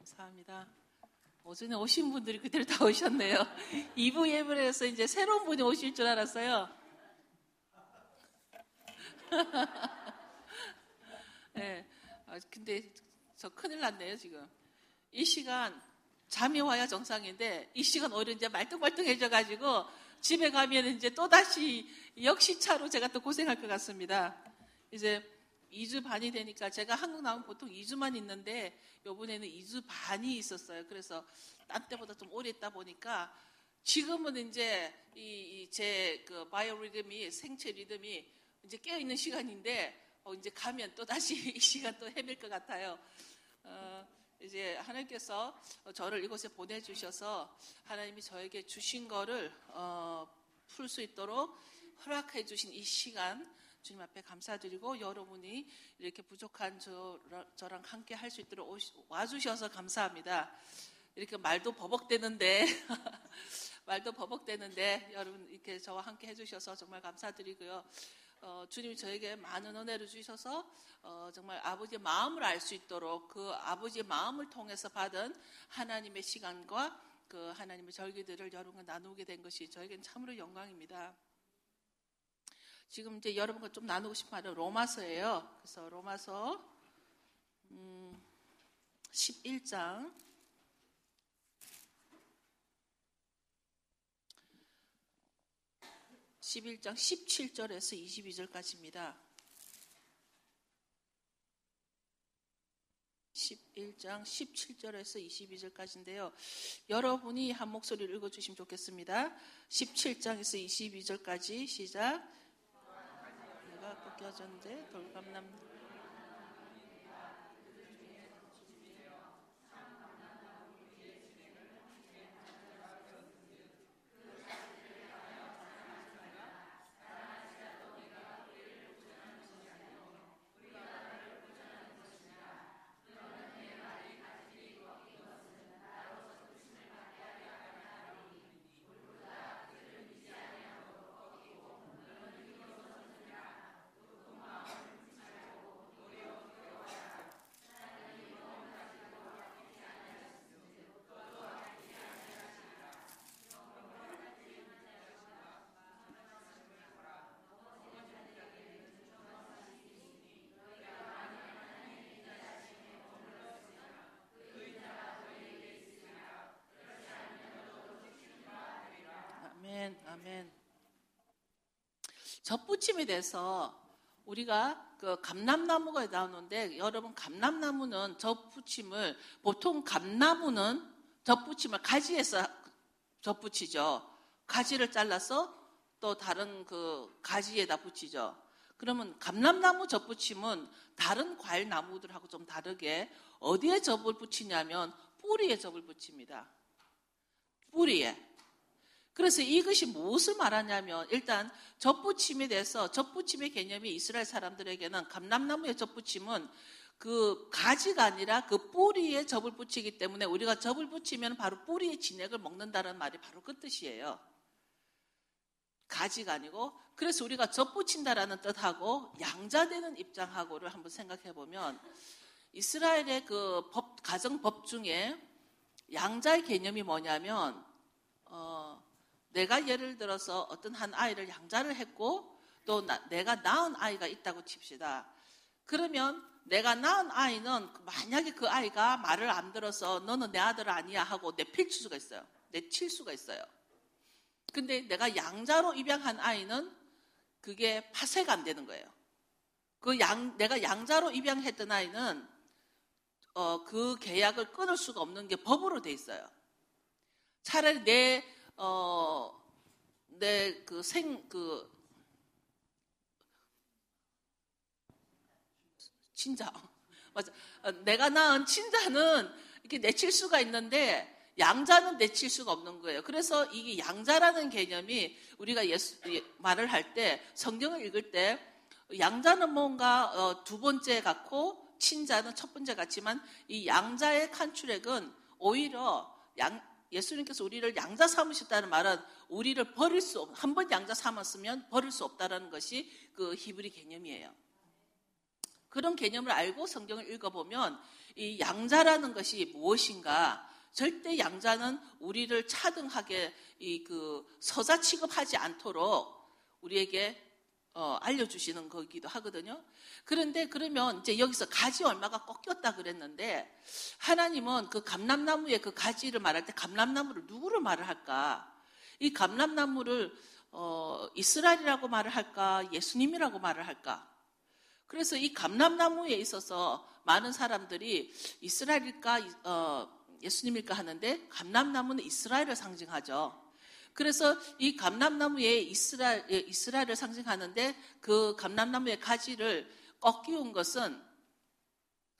감사합니다. 오전에 오신 분들이 그대로 다 오셨네요. 2부 예배를 해서 이제 새로운 분이 오실 줄 알았어요. 네. 근데 저 큰일 났네요, 지금. 이 시간 잠이 와야 정상인데 이 시간 오히려 이제 말똥말똥해져가지고 집에 가면 이제 또다시 역시차로 제가 또 고생할 것 같습니다. 이제 2주 반이 되니까 제가 한국 나오면 보통 2주만 있는데 이번에는 2주 반이 있었어요. 그래서 딴 때보다 좀 오래 있다 보니까 지금은 이제 제 그 바이오 리듬이 생체 리듬이 이제 깨어 있는 시간인데 이제 가면 또 다시 이 시간 또 헤맬 것 같아요. 이제 하나님께서 저를 이곳에 보내주셔서 하나님이 저에게 주신 거를 풀 수 있도록 허락해 주신 이 시간 주님 앞에 감사드리고 여러분이 이렇게 부족한 저랑 함께 할 수 있도록 와주셔서 감사합니다. 이렇게 말도 버벅대는데 여러분 이렇게 저와 함께 해주셔서 정말 감사드리고요. 주님이 저에게 많은 은혜를 주셔서 정말 아버지의 마음을 알 수 있도록 그 아버지의 마음을 통해서 받은 하나님의 시간과 그 하나님의 절기들을 여러분과 나누게 된 것이 저에게는 참으로 영광입니다. 지금 이제 여러분과 좀 나누고 싶은 말은 로마서예요. 그래서 로마서 11장 17절에서 22절까지입니다. 11장 17절에서 22절까지인데요. 여러분이 한 목소리를 읽어주시면 좋겠습니다. 17장에서 22절까지 시작. 내가 벗겨졌는데 돌감남 아멘. 젖붙임에 대해서 우리가 그 감람나무가 나오는데 여러분 감람나무는 젖붙임을 보통 감나무는 젖붙임을 가지에서 젖붙이죠. 가지를 잘라서 또 다른 그 가지에다 붙이죠. 그러면 감람나무 젖붙임은 다른 과일 나무들하고 좀 다르게 어디에 젖을 붙이냐면 뿌리에 젖을 붙입니다. 뿌리에. 그래서 이것이 무엇을 말하냐면 일단 젖붙임에 대해서 젖붙임의 개념이 이스라엘 사람들에게는 감람나무의 젖붙임은 그 가지가 아니라 그 뿌리에 젖을 붙이기 때문에 우리가 젖을 붙이면 바로 뿌리의 진액을 먹는다는 말이 바로 그 뜻이에요. 가지가 아니고 그래서 우리가 젖 붙인다라는 뜻하고 양자되는 입장하고를 한번 생각해 보면 이스라엘의 그 가정법 중에 양자의 개념이 뭐냐면 내가 예를 들어서 어떤 한 아이를 양자를 했고 또 내가 낳은 아이가 있다고 칩시다. 그러면 내가 낳은 아이는 만약에 그 아이가 말을 안 들어서 너는 내 아들 아니야 하고 내칠 수가 있어요. 내칠 수가 있어요. 근데 내가 양자로 입양한 아이는 그게 파쇄가 안 되는 거예요. 내가 양자로 입양했던 아이는 그 계약을 끊을 수가 없는 게 법으로 돼 있어요. 차라리 친자. 맞아. 내가 낳은 친자는 이렇게 내칠 수가 있는데 양자는 내칠 수가 없는 거예요. 그래서 이게 양자라는 개념이 우리가 말을 할 때 성경을 읽을 때 양자는 뭔가 두 번째 같고 친자는 첫 번째 같지만 이 양자의 칸출액은 오히려 예수님께서 우리를 양자 삼으셨다는 말은 우리를 한 번 양자 삼았으면 버릴 수 없다는 것이 그 히브리 개념이에요. 그런 개념을 알고 성경을 읽어보면 이 양자라는 것이 무엇인가, 절대 양자는 우리를 차등하게 서자 취급하지 않도록 우리에게 알려주시는 거기도 하거든요. 그런데 그러면 이제 여기서 가지 얼마가 꺾였다 그랬는데, 하나님은 그 감람나무의 그 가지를 말할 때 감람나무를 누구를 말을 할까? 이 감람나무를 이스라엘이라고 말을 할까? 예수님이라고 말을 할까? 그래서 이 감람나무에 있어서 많은 사람들이 이스라엘일까 예수님일까 하는데, 감람나무는 이스라엘을 상징하죠. 그래서 이 감람나무에 이스라엘을 상징하는데, 그 감람나무의 가지를 꺾이운 것은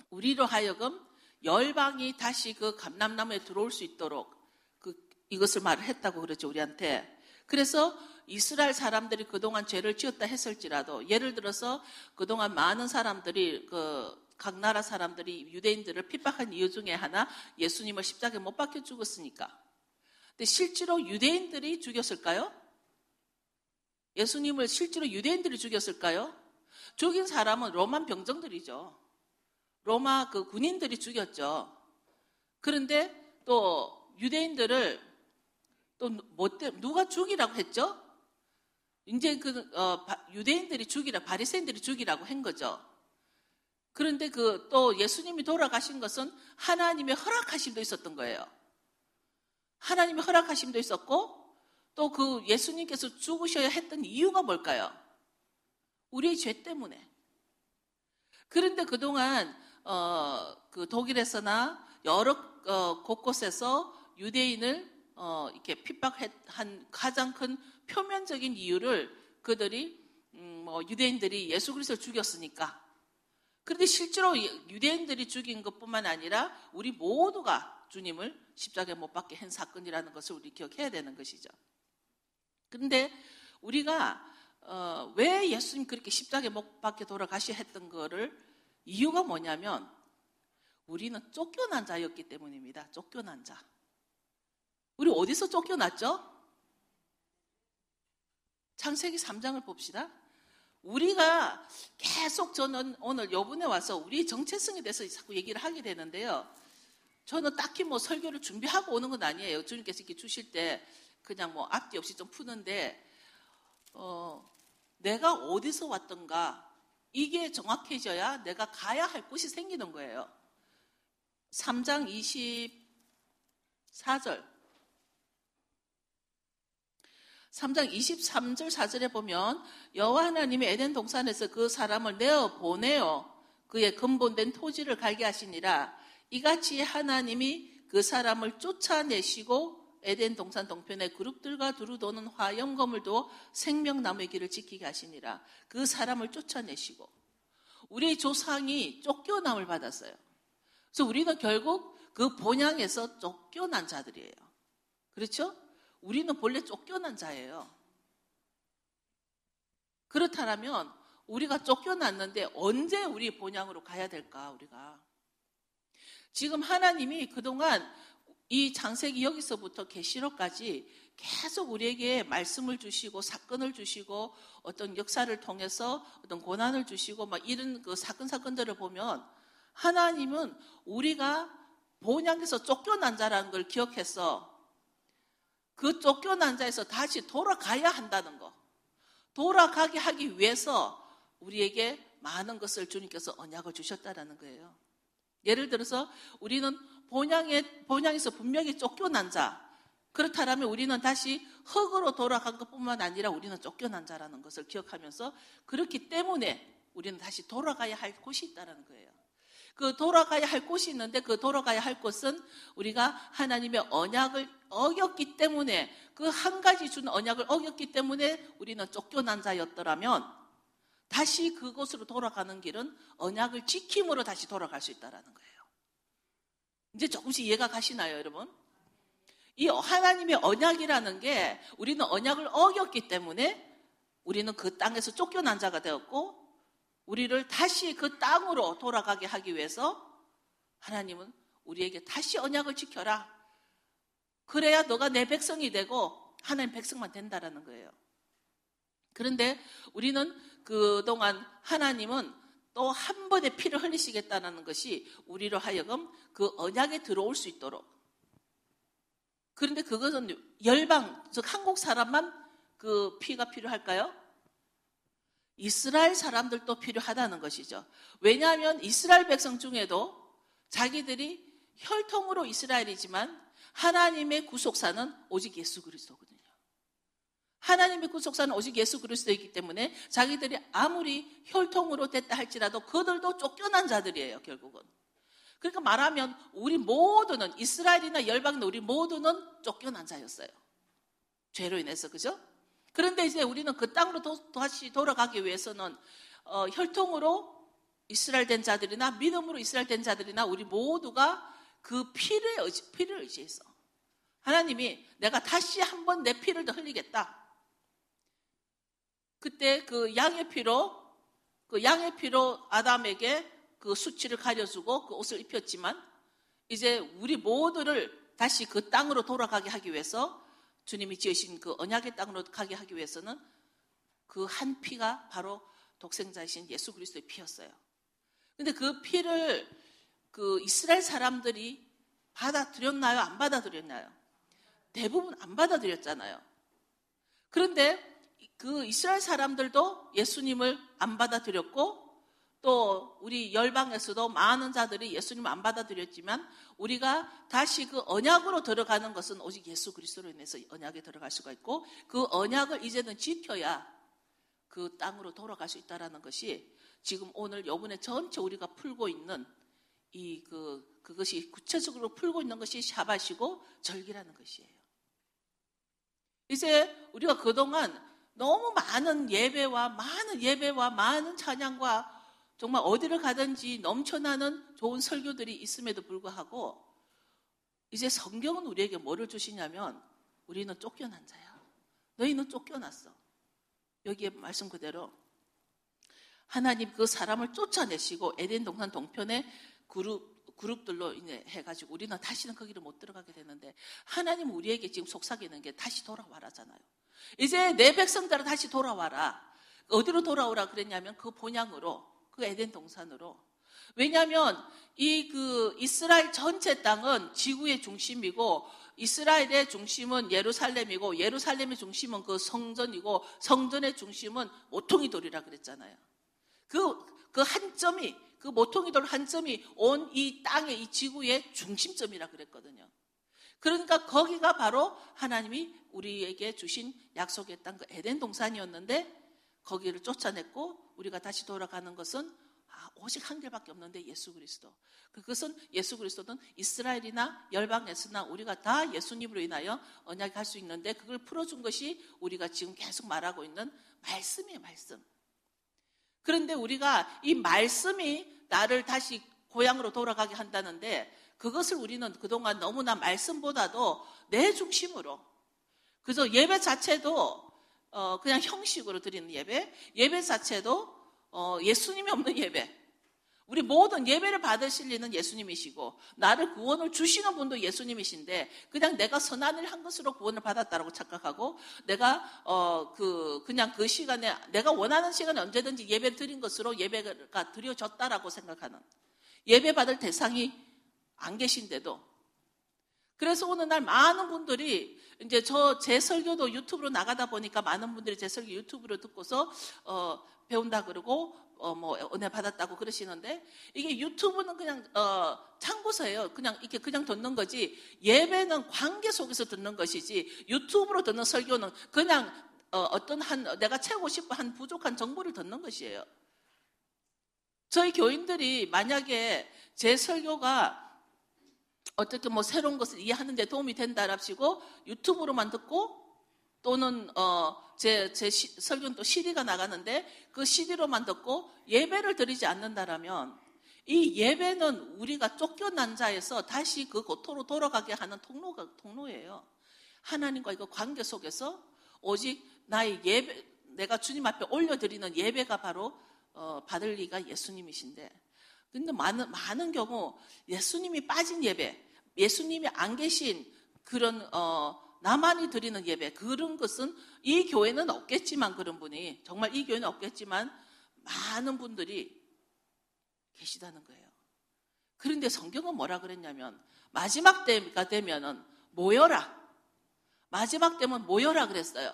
우리로 하여금 열방이 다시 그 감람나무에 들어올 수 있도록 이것을 말을 했다고 그러죠, 우리한테. 그래서 이스라엘 사람들이 그동안 죄를 지었다 했을지라도, 예를 들어서 그동안 많은 사람들이 각 나라 사람들이 유대인들을 핍박한 이유 중에 하나, 예수님을 십자가에 못 박혀 죽었으니까. 근데 실제로 유대인들이 죽였을까요? 예수님을 실제로 유대인들이 죽였을까요? 죽인 사람은 로마 병정들이죠. 로마 그 군인들이 죽였죠. 그런데 또 유대인들을 또 누가 죽이라고 했죠? 이제 유대인들이 바리새인들이 죽이라고 한 거죠. 그런데 또 예수님이 돌아가신 것은 하나님의 허락하심도 있었던 거예요. 하나님의 허락하심도 있었고, 또 그 예수님께서 죽으셔야 했던 이유가 뭘까요? 우리의 죄 때문에. 그런데 그동안 그 독일에서나 여러 곳곳에서 유대인을 이렇게 핍박한 가장 큰 표면적인 이유를 그들이 유대인들이 예수 그리스도를 죽였으니까. 그런데 실제로 유대인들이 죽인 것뿐만 아니라 우리 모두가 주님을 십자가에 못 박게 한 사건이라는 것을 우리 기억해야 되는 것이죠. 그런데 우리가 왜 예수님 그렇게 십자가에 못 박게 돌아가셔야 했던 거를, 이유가 뭐냐면 우리는 쫓겨난 자였기 때문입니다. 쫓겨난 자. 우리 어디서 쫓겨났죠? 창세기 3장을 봅시다. 우리가 계속, 저는 오늘 요번에 와서 우리 정체성에 대해서 자꾸 얘기를 하게 되는데요. 저는 딱히 설교를 준비하고 오는 건 아니에요. 주님께서 이렇게 주실 때 그냥 앞뒤 없이 좀 푸는데, 내가 어디서 왔던가 이게 정확해져야 내가 가야 할 곳이 생기는 거예요. 3장 24절. 3장 23절 4절에 보면, 여호와 하나님이 에덴 동산에서 그 사람을 내어 보내어 그의 근본된 토지를 갈게 하시니라. 이같이 하나님이 그 사람을 쫓아내시고 에덴 동산 동편에 그룹들과 두루 도는 화염검을 두어 생명나무의 길을 지키게 하시니라. 그 사람을 쫓아내시고, 우리의 조상이 쫓겨남을 받았어요. 그래서 우리는 결국 그 본향에서 쫓겨난 자들이에요. 그렇죠? 우리는 본래 쫓겨난 자예요. 그렇다면 우리가 쫓겨났는데 언제 우리 본향으로 가야 될까? 우리가 지금 하나님이 그동안 이 창세기 여기서부터 계시록까지 계속 우리에게 말씀을 주시고 사건을 주시고 어떤 역사를 통해서 어떤 고난을 주시고 이런 그 사건들을 보면, 하나님은 우리가 본향에서 쫓겨난 자라는 걸 기억해서 그 쫓겨난 자에서 다시 돌아가야 한다는 거, 돌아가게 하기 위해서 우리에게 많은 것을 주님께서 언약을 주셨다라는 거예요. 예를 들어서 우리는 본향에서 분명히 쫓겨난 자, 그렇다면 우리는 다시 흙으로 돌아간 것뿐만 아니라 우리는 쫓겨난 자라는 것을 기억하면서, 그렇기 때문에 우리는 다시 돌아가야 할 곳이 있다는 거예요. 그 돌아가야 할 곳이 있는데, 그 돌아가야 할 곳은 우리가 하나님의 언약을 어겼기 때문에, 그 한 가지 준 언약을 어겼기 때문에 우리는 쫓겨난 자였더라면, 다시 그곳으로 돌아가는 길은 언약을 지킴으로 다시 돌아갈 수 있다는 거예요. 이제 조금씩 이해가 가시나요, 여러분? 이 하나님의 언약이라는 게, 우리는 언약을 어겼기 때문에 우리는 그 땅에서 쫓겨난 자가 되었고, 우리를 다시 그 땅으로 돌아가게 하기 위해서 하나님은 우리에게 다시 언약을 지켜라. 그래야 너가 내 백성이 되고 하나님 백성만 된다라는 거예요. 그런데 우리는 그동안 하나님은 또 한 번의 피를 흘리시겠다는 것이 우리로 하여금 그 언약에 들어올 수 있도록. 그런데 그것은 열방, 즉 한국 사람만 그 피가 필요할까요? 이스라엘 사람들도 필요하다는 것이죠. 왜냐하면 이스라엘 백성 중에도 자기들이 혈통으로 이스라엘이지만 하나님의 구속사는 오직 예수 그리스도거든요. 하나님의 구속사는 오직 예수 그리스도이기 때문에 자기들이 아무리 혈통으로 됐다 할지라도 그들도 쫓겨난 자들이에요, 결국은. 그러니까 말하면 우리 모두는, 이스라엘이나 열방이나 우리 모두는 쫓겨난 자였어요. 죄로 인해서, 그죠? 그런데 이제 우리는 그 땅으로 다시 돌아가기 위해서는 혈통으로 이스라엘 된 자들이나 믿음으로 이스라엘 된 자들이나 우리 모두가 그 피를 의지해서 하나님이 내가 다시 한번 내 피를 더 흘리겠다. 그때 그 양의 피로 아담에게 그 수치를 가려주고 그 옷을 입혔지만 이제 우리 모두를 다시 그 땅으로 돌아가게 하기 위해서 주님이 지으신 그 언약의 땅으로 가게 하기 위해서는 그 한 피가 바로 독생자이신 예수 그리스도의 피였어요. 근데 그 피를 그 이스라엘 사람들이 받아들였나요? 안 받아들였나요? 대부분 안 받아들였잖아요. 그런데 그 이스라엘 사람들도 예수님을 안 받아들였고 또 우리 열방에서도 많은 자들이 예수님을 안 받아들였지만 우리가 다시 그 언약으로 들어가는 것은 오직 예수 그리스도로 인해서 언약에 들어갈 수가 있고 그 언약을 이제는 지켜야 그 땅으로 돌아갈 수 있다는 것이 지금 오늘 요번에 전체 우리가 풀고 있는 그것이 구체적으로 풀고 있는 것이 샤밧이고 절기라는 것이에요. 이제 우리가 그동안 너무 많은 예배와 많은 찬양과 정말 어디를 가든지 넘쳐나는 좋은 설교들이 있음에도 불구하고 이제 성경은 우리에게 뭐를 주시냐면 우리는 쫓겨난 자야. 너희는 쫓겨났어. 여기에 말씀 그대로 하나님 그 사람을 쫓아내시고 에덴 동산 동편에 그룹들로 인해 해가지고 우리는 다시는 거기를 못 들어가게 되는데 하나님 우리에게 지금 속삭이는 게 다시 돌아와라잖아요. 이제 내 백성들아 다시 돌아와라. 어디로 돌아오라 그랬냐면 그 본향으로, 그 에덴 동산으로. 왜냐하면 그 이스라엘 전체 땅은 지구의 중심이고 이스라엘의 중심은 예루살렘이고 예루살렘의 중심은 그 성전이고 성전의 중심은 모퉁이 돌이라 그랬잖아요. 그 한 점이, 그 모퉁이 돌 한 점이 온 이 땅의 이 지구의 중심점이라 그랬거든요. 그러니까 거기가 바로 하나님이 우리에게 주신 약속의 땅 그 에덴 동산이었는데 거기를 쫓아냈고 우리가 다시 돌아가는 것은 오직 한 길밖에 없는데 예수 그리스도. 그것은 예수 그리스도는 이스라엘이나 열방에서나 우리가 다 예수님으로 인하여 언약을 할 수 있는데 그걸 풀어준 것이 우리가 지금 계속 말하고 있는 말씀이에요, 말씀. 그런데 우리가 이 말씀이 나를 다시 고향으로 돌아가게 한다는데 그것을 우리는 그동안 너무나 말씀보다도 내 중심으로 그래서 예배 자체도 그냥 형식으로 드리는 예배 자체도 예수님이 없는 예배. 우리 모든 예배를 받으실 리는 예수님이시고 나를 구원을 주시는 분도 예수님이신데 그냥 내가 선한 일 한 것으로 구원을 받았다라고 착각하고 내가 그냥 그 시간에 내가 원하는 시간에 언제든지 예배를 드린 것으로 예배가 드려졌다라고 생각하는 예배 받을 대상이 안 계신데도 그래서 오늘 날 많은 분들이 이제 제 설교도 유튜브로 나가다 보니까 많은 분들이 제 설교 유튜브로 듣고서 배운다 그러고 뭐 은혜 받았다고 그러시는데 이게 유튜브는 그냥 참고서예요. 그냥 이렇게 그냥 듣는 거지 예배는 관계 속에서 듣는 것이지 유튜브로 듣는 설교는 그냥 내가 채우고 싶어 한 부족한 정보를 듣는 것이에요. 저희 교인들이 만약에 제 설교가 어떻게 뭐 새로운 것을 이해하는 데 도움이 된다랍시고 유튜브로만 듣고 또는 제 설교는 또 CD가 나가는데 그 CD로만 듣고 예배를 드리지 않는다라면 이 예배는 우리가 쫓겨난 자에서 다시 그 고토로 돌아가게 하는 통로예요. 하나님과 이거 관계 속에서 오직 나의 예배, 내가 주님 앞에 올려드리는 예배가 바로 받을 리가 예수님이신데 근데 많은 경우 예수님이 빠진 예배, 예수님이 안 계신 그런 나만이 드리는 예배 그런 것은 이 교회는 없겠지만 그런 분이 정말 이 교회는 없겠지만 많은 분들이 계시다는 거예요. 그런데 성경은 뭐라 그랬냐면 마지막 때가 되면은 모여라. 마지막 때면 모여라 그랬어요.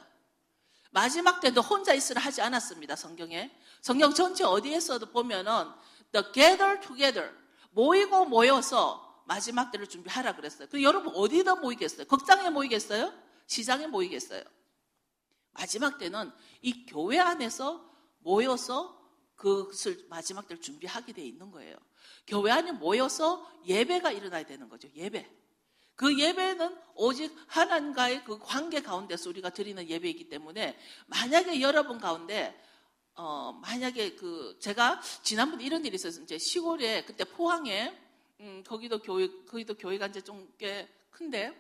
마지막 때도 혼자 있으라 하지 않았습니다. 성경에. 성경 전체 어디에서도 보면은 the gather together, 모이고 모여서 마지막 때를 준비하라 그랬어요. 그럼 여러분 어디다 모이겠어요? 극장에 모이겠어요? 시장에 모이겠어요? 마지막 때는 이 교회 안에서 모여서 그것을 마지막 때를 준비하게 돼 있는 거예요. 교회 안에 모여서 예배가 일어나야 되는 거죠. 예배. 그 예배는 오직 하나님과의 그 관계 가운데서 우리가 드리는 예배이기 때문에 만약에 여러분 가운데 만약에 제가 지난번에 이런 일이 있었어요. 이제 시골에 그때 포항에 거기도 교회가 이제 좀 꽤 큰데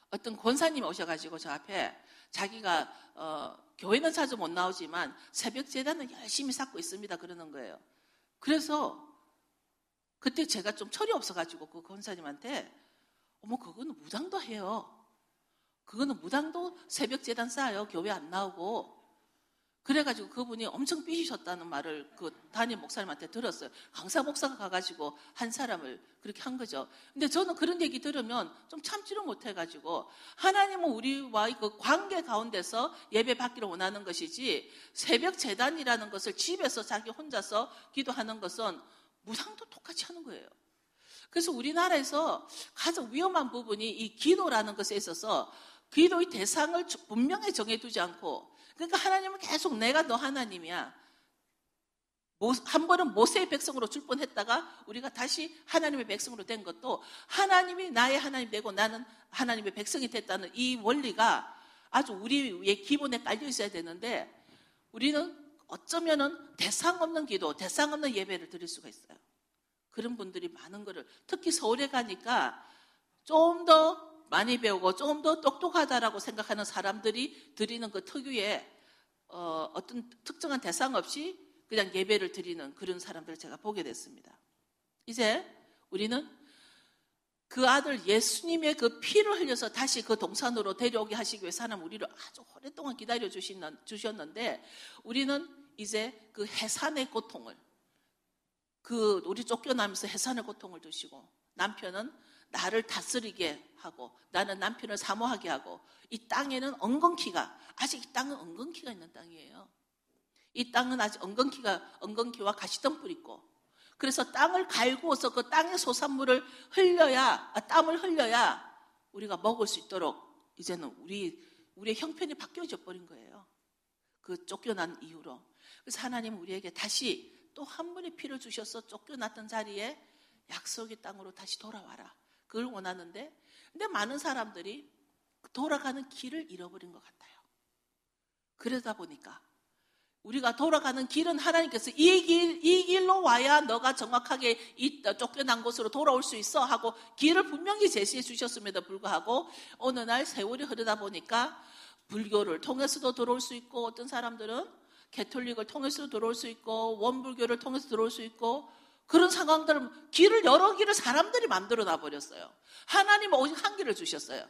어떤 권사님이 오셔가지고 저 앞에 자기가 교회는 자주 못 나오지만 새벽 제단은 열심히 쌓고 있습니다 그러는 거예요. 그래서 그때 제가 좀 철이 없어가지고 그 권사님한테 어머 그거는 무당도 해요. 그거는 무당도 새벽 제단 쌓아요. 교회 안 나오고. 그래가지고 그분이 엄청 삐지셨다는 말을 그 담임 목사님한테 들었어요. 강사 목사가 가가지고 한 사람을 그렇게 한 거죠. 근데 저는 그런 얘기 들으면 좀 참지를 못해가지고 하나님은 우리와 그 관계 가운데서 예배 받기를 원하는 것이지 새벽 제단이라는 것을 집에서 자기 혼자서 기도하는 것은 무당도 똑같이 하는 거예요. 그래서 우리나라에서 가장 위험한 부분이 이 기도라는 것에 있어서 기도의 대상을 분명히 정해두지 않고 그러니까 하나님은 계속 내가 너 하나님이야. 한 번은 모세의 백성으로 줄 뻔했다가 우리가 다시 하나님의 백성으로 된 것도 하나님이 나의 하나님 되고 나는 하나님의 백성이 됐다는 이 원리가 아주 우리의 기본에 깔려 있어야 되는데 우리는 어쩌면은 대상 없는 기도, 대상 없는 예배를 드릴 수가 있어요. 그런 분들이 많은 거를 특히 서울에 가니까 좀 더 많이 배우고 좀 더 똑똑하다라고 생각하는 사람들이 드리는 그 특유의 어떤 특정한 대상 없이 그냥 예배를 드리는 그런 사람들을 제가 보게 됐습니다. 이제 우리는 그 아들 예수님의 그 피를 흘려서 다시 그 동산으로 데려오게 하시기 위해서 하나님 우리를 아주 오랫동안 기다려 주셨는데 우리는 이제 그 해산의 고통을 우리 쫓겨나면서 해산의 고통을 드시고 남편은 나를 다스리게 하고 나는 남편을 사모하게 하고 이 땅에는 아직 이 땅은 엉겅퀴가 있는 땅이에요. 이 땅은 아직 엉겅퀴와 가시덤불이 있고 그래서 땅을 갈구어서 그 땅의 소산물을 땀을 흘려야 우리가 먹을 수 있도록 이제는 우리의 형편이 바뀌어져 버린 거예요. 그 쫓겨난 이후로. 그래서 하나님은 우리에게 다시 또 한 번의 피를 주셔서 쫓겨났던 자리에 약속의 땅으로 다시 돌아와라. 그걸 원하는데 근데 많은 사람들이 돌아가는 길을 잃어버린 것 같아요. 그러다 보니까 우리가 돌아가는 길은 하나님께서 이 길로 와야 너가 정확하게 쫓겨난 곳으로 돌아올 수 있어 하고 길을 분명히 제시해 주셨음에도 불구하고 어느 날 세월이 흐르다 보니까 불교를 통해서도 들어올 수 있고 어떤 사람들은 개톨릭을 통해서도 들어올 수 있고 원불교를 통해서 들어올 수 있고 그런 상황들은 여러 길을 사람들이 만들어 놔버렸어요. 하나님은 오직 한 길을 주셨어요.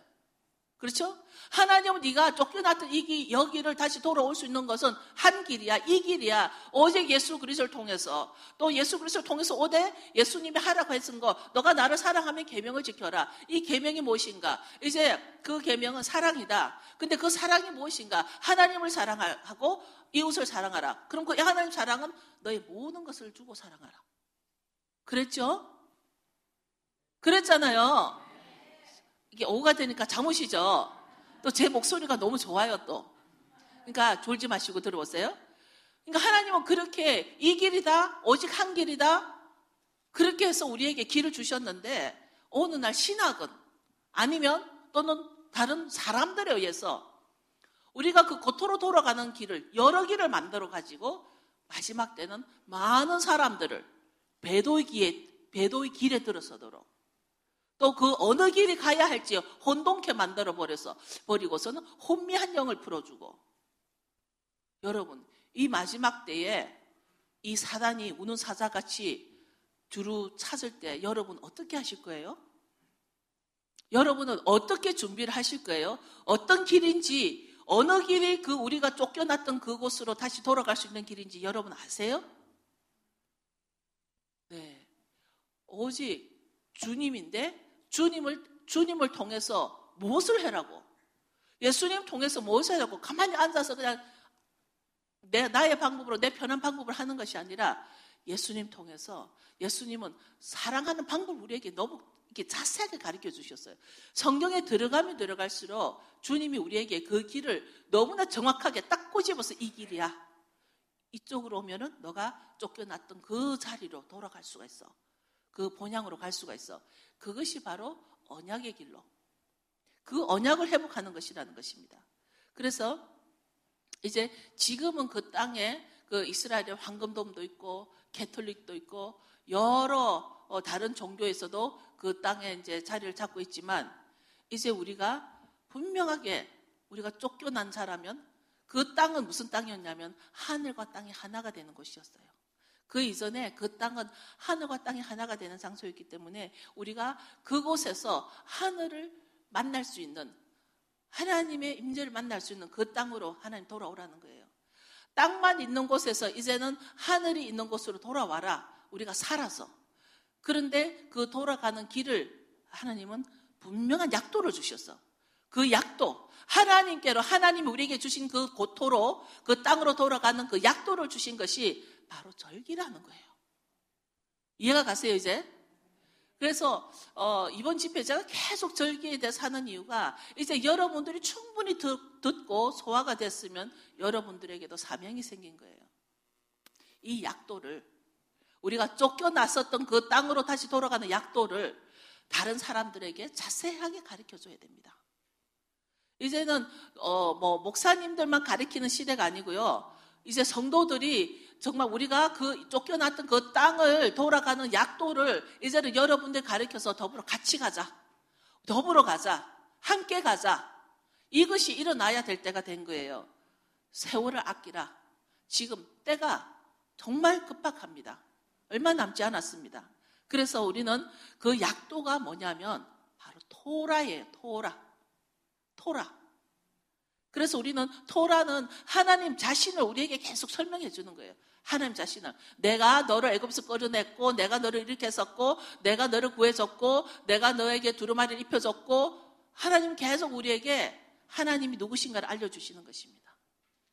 그렇죠? 하나님은 네가 쫓겨났던 여기를 다시 돌아올 수 있는 것은 한 길이야. 이 길이야. 오직 예수 그리스도를 통해서 또 예수 그리스도를 통해서 오되 예수님이 하라고 했은 거 너가 나를 사랑하면 계명을 지켜라. 이 계명이 무엇인가? 이제 그 계명은 사랑이다. 근데 그 사랑이 무엇인가? 하나님을 사랑하고 이웃을 사랑하라. 그럼 그 하나님 사랑은 너의 모든 것을 주고 사랑하라. 그랬죠? 그랬잖아요. 이게 오후가 되니까 잠오시죠? 또 제 목소리가 너무 좋아요, 또. 그러니까 졸지 마시고 들어보세요. 그러니까 하나님은 그렇게 이 길이다, 오직 한 길이다, 그렇게 해서 우리에게 길을 주셨는데, 어느 날 신학은 아니면 또는 다른 사람들에 의해서 우리가 그 고토로 돌아가는 길을, 여러 길을 만들어가지고 마지막 때는 많은 사람들을 배도의 길에 들어서도록 또 그 어느 길이 가야 할지 혼동케 버리고서는 혼미한 영을 풀어주고 여러분 이 마지막 때에 이 사단이 우는 사자같이 두루 찾을 때 여러분 어떻게 하실 거예요? 여러분은 어떻게 준비를 하실 거예요? 어떤 길인지 어느 길이 우리가 쫓겨났던 그곳으로 다시 돌아갈 수 있는 길인지 여러분 아세요? 오직 주님인데 주님을 통해서 무엇을 해라고? 예수님 통해서 무엇을 하라고? 가만히 앉아서 그냥 나의 방법으로 내 편한 방법을 하는 것이 아니라 예수님 통해서 예수님은 사랑하는 방법을 우리에게 너무 이렇게 자세하게 가르쳐 주셨어요. 성경에 들어가면 들어갈수록 주님이 우리에게 그 길을 너무나 정확하게 딱 꼬집어서 이 길이야. 이쪽으로 오면은 너가 쫓겨났던 그 자리로 돌아갈 수가 있어. 그 본향으로 갈 수가 있어. 그것이 바로 언약의 길로. 그 언약을 회복하는 것이라는 것입니다. 그래서 이제 지금은 그 땅에 그 이스라엘의 황금돔도 있고 캐톨릭도 있고 여러 다른 종교에서도 그 땅에 이제 자리를 잡고 있지만 이제 우리가 분명하게 우리가 쫓겨난 자라면 그 땅은 무슨 땅이었냐면 하늘과 땅이 하나가 되는 곳이었어요. 그 이전에 그 땅은 하늘과 땅이 하나가 되는 장소였기 때문에 우리가 그곳에서 하늘을 만날 수 있는 하나님의 임재를 만날 수 있는 그 땅으로 하나님 돌아오라는 거예요. 땅만 있는 곳에서 이제는 하늘이 있는 곳으로 돌아와라. 우리가 살아서. 그런데 그 돌아가는 길을 하나님은 분명한 약도를 주셨어. 그 약도, 하나님께로 하나님이 우리에게 주신 그 고토로 그 땅으로 돌아가는 그 약도를 주신 것이 바로 절기라는 거예요. 이해가 가세요 이제? 그래서 이번 집회 제가 계속 절기에 대해서 하는 이유가 이제 여러분들이 충분히 듣고 소화가 됐으면 여러분들에게도 사명이 생긴 거예요. 이 약도를 우리가 쫓겨났었던 그 땅으로 다시 돌아가는 약도를 다른 사람들에게 자세하게 가르쳐줘야 됩니다. 이제는 목사님들만 가르치는 시대가 아니고요. 이제 성도들이 정말 우리가 그 쫓겨났던 그 땅을 돌아가는 약도를 이제는 여러분들 가르쳐서 더불어 같이 가자. 더불어 가자. 함께 가자. 이것이 일어나야 될 때가 된 거예요. 세월을 아끼라. 지금 때가 정말 급박합니다. 얼마 남지 않았습니다. 그래서 우리는 그 약도가 뭐냐면 바로 토라예요. 토라. 그래서 우리는 토라는 하나님 자신을 우리에게 계속 설명해 주는 거예요. 하나님 자신을. 내가 너를 애굽에서 끌어냈고 내가 너를 이렇게 했었고 내가 너를 구해줬고 내가 너에게 두루마리를 입혀줬고 하나님 계속 우리에게 하나님이 누구신가를 알려주시는 것입니다.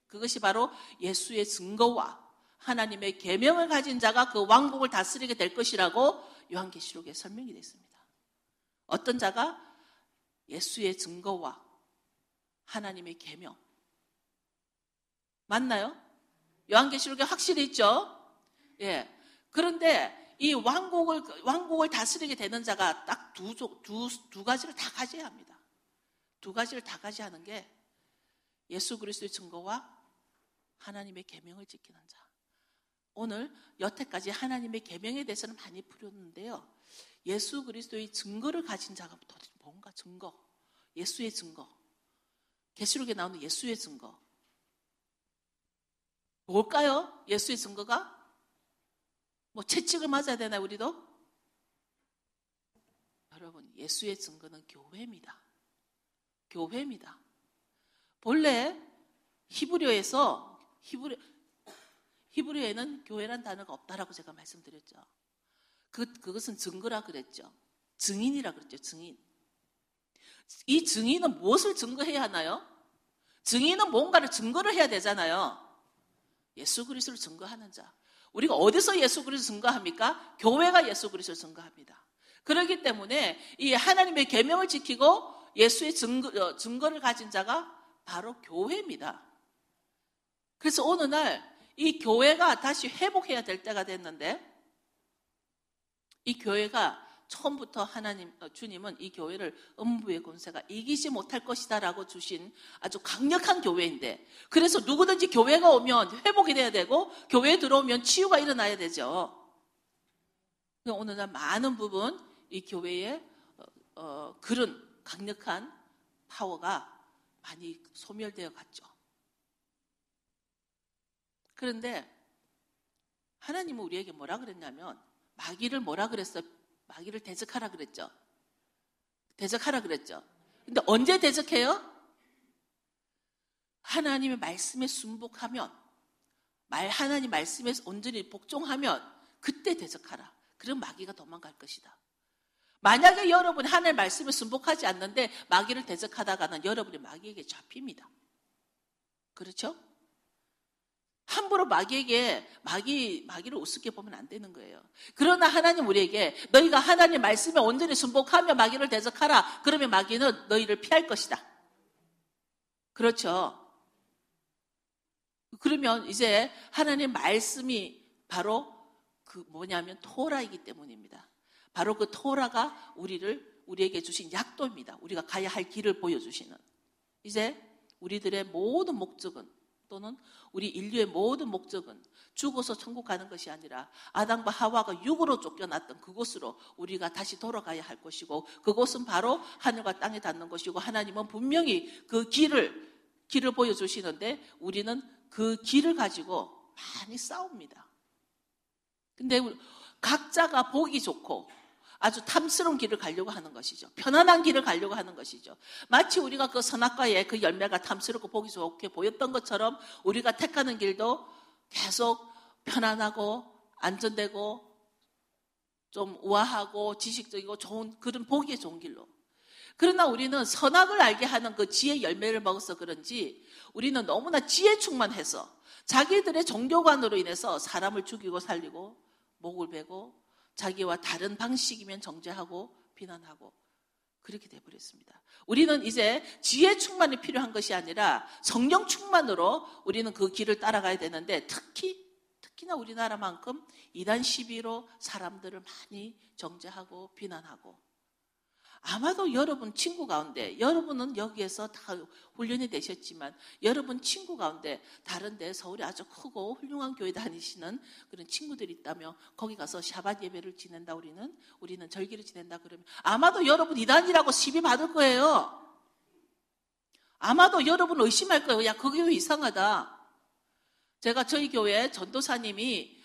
그것이 바로 예수의 증거와 하나님의 계명을 가진 자가 그 왕국을 다스리게 될 것이라고 요한계시록에 설명이 됐습니다. 어떤 자가 예수의 증거와 하나님의 계명 맞나요? 요한계시록에 확실히 있죠. 예. 그런데 이 왕국을 다스리게 되는 자가 딱 두 가지를 다 가져야 합니다. 두 가지를 다 가져야 하는 게 예수 그리스도의 증거와 하나님의 계명을 지키는 자. 오늘 여태까지 하나님의 계명에 대해서는 많이 풀었는데요. 예수 그리스도의 증거를 가진 자가 도대체 뭔가 증거, 예수의 증거, 계시록에 나오는 예수의 증거. 뭘까요? 예수의 증거가? 채찍을 맞아야 되나요, 우리도? 여러분, 예수의 증거는 교회입니다. 교회입니다. 본래 히브리어에는 교회란 단어가 없다라고 제가 말씀드렸죠. 그것은 증거라 그랬죠. 증인이라 그랬죠, 증인. 이 증인은 무엇을 증거해야 하나요? 증인은 뭔가를 증거를 해야 되잖아요. 예수 그리스도를 증거하는 자. 우리가 어디서 예수 그리스도를 증거합니까? 교회가 예수 그리스도를 증거합니다. 그렇기 때문에 이 하나님의 계명을 지키고 예수의 증거를 가진 자가 바로 교회입니다. 그래서 어느 날 이 교회가 다시 회복해야 될 때가 됐는데 이 교회가 처음부터 주님은 이 교회를 음부의 권세가 이기지 못할 것이다 라고 주신 아주 강력한 교회인데 그래서 누구든지 교회가 오면 회복이 돼야 되고 교회에 들어오면 치유가 일어나야 되죠. 오늘 날 많은 부분 이 교회에 그런 강력한 파워가 많이 소멸되어 갔죠. 그런데 하나님은 우리에게 뭐라 그랬냐면 마귀를 뭐라 그랬어요? 마귀를 대적하라 그랬죠. 대적하라 그랬죠. 근데 언제 대적해요? 하나님의 말씀에 순복하면 하나님 말씀에 온전히 복종하면 그때 대적하라. 그럼 마귀가 도망갈 것이다. 만약에 여러분이 하나님의 말씀에 순복하지 않는데 마귀를 대적하다가는 여러분이 마귀에게 잡힙니다. 그렇죠? 함부로 마귀를 우습게 보면 안 되는 거예요. 그러나 하나님 우리에게 너희가 하나님 말씀에 온전히 순복하며 마귀를 대적하라. 그러면 마귀는 너희를 피할 것이다. 그렇죠? 그러면 이제 하나님 말씀이 바로 토라이기 때문입니다. 바로 그 토라가 우리에게 주신 약도입니다. 우리가 가야 할 길을 보여주시는. 이제 우리들의 모든 목적은 또는 우리 인류의 모든 목적은 죽어서 천국 가는 것이 아니라 아담과 하와가 육으로 쫓겨났던 그곳으로 우리가 다시 돌아가야 할 것이고 그곳은 바로 하늘과 땅에 닿는 것이고 하나님은 분명히 그 길을 보여주시는데 우리는 그 길을 가지고 많이 싸웁니다. 근데 각자가 보기 좋고 아주 탐스러운 길을 가려고 하는 것이죠. 편안한 길을 가려고 하는 것이죠. 마치 우리가 그 선악과의 그 열매가 탐스럽고 보기 좋게 보였던 것처럼 우리가 택하는 길도 계속 편안하고 안전되고 좀 우아하고 지식적이고 좋은 그런 보기에 좋은 길로. 그러나 우리는 선악을 알게 하는 그 지혜의 열매를 먹어서 그런지 우리는 너무나 지혜 충만해서 자기들의 종교관으로 인해서 사람을 죽이고 살리고 목을 베고 자기와 다른 방식이면 정죄하고 비난하고 그렇게 돼버렸습니다. 우리는 이제 지혜 충만이 필요한 것이 아니라 성령 충만으로 우리는 그 길을 따라가야 되는데 특히나 우리나라만큼 이단 시비로 사람들을 많이 정죄하고 비난하고 아마도 여러분 친구 가운데 여러분은 여기에서 다 훈련이 되셨지만 여러분 친구 가운데 다른 데 서울에 아주 크고 훌륭한 교회 다니시는 그런 친구들이 있다면 거기 가서 샤밧 예배를 지낸다 우리는 절기를 지낸다 그러면 아마도 여러분 이단이라고 시비 받을 거예요. 아마도 여러분 의심할 거예요. 야, 그 교회 이상하다. 제가 저희 교회 전도사님이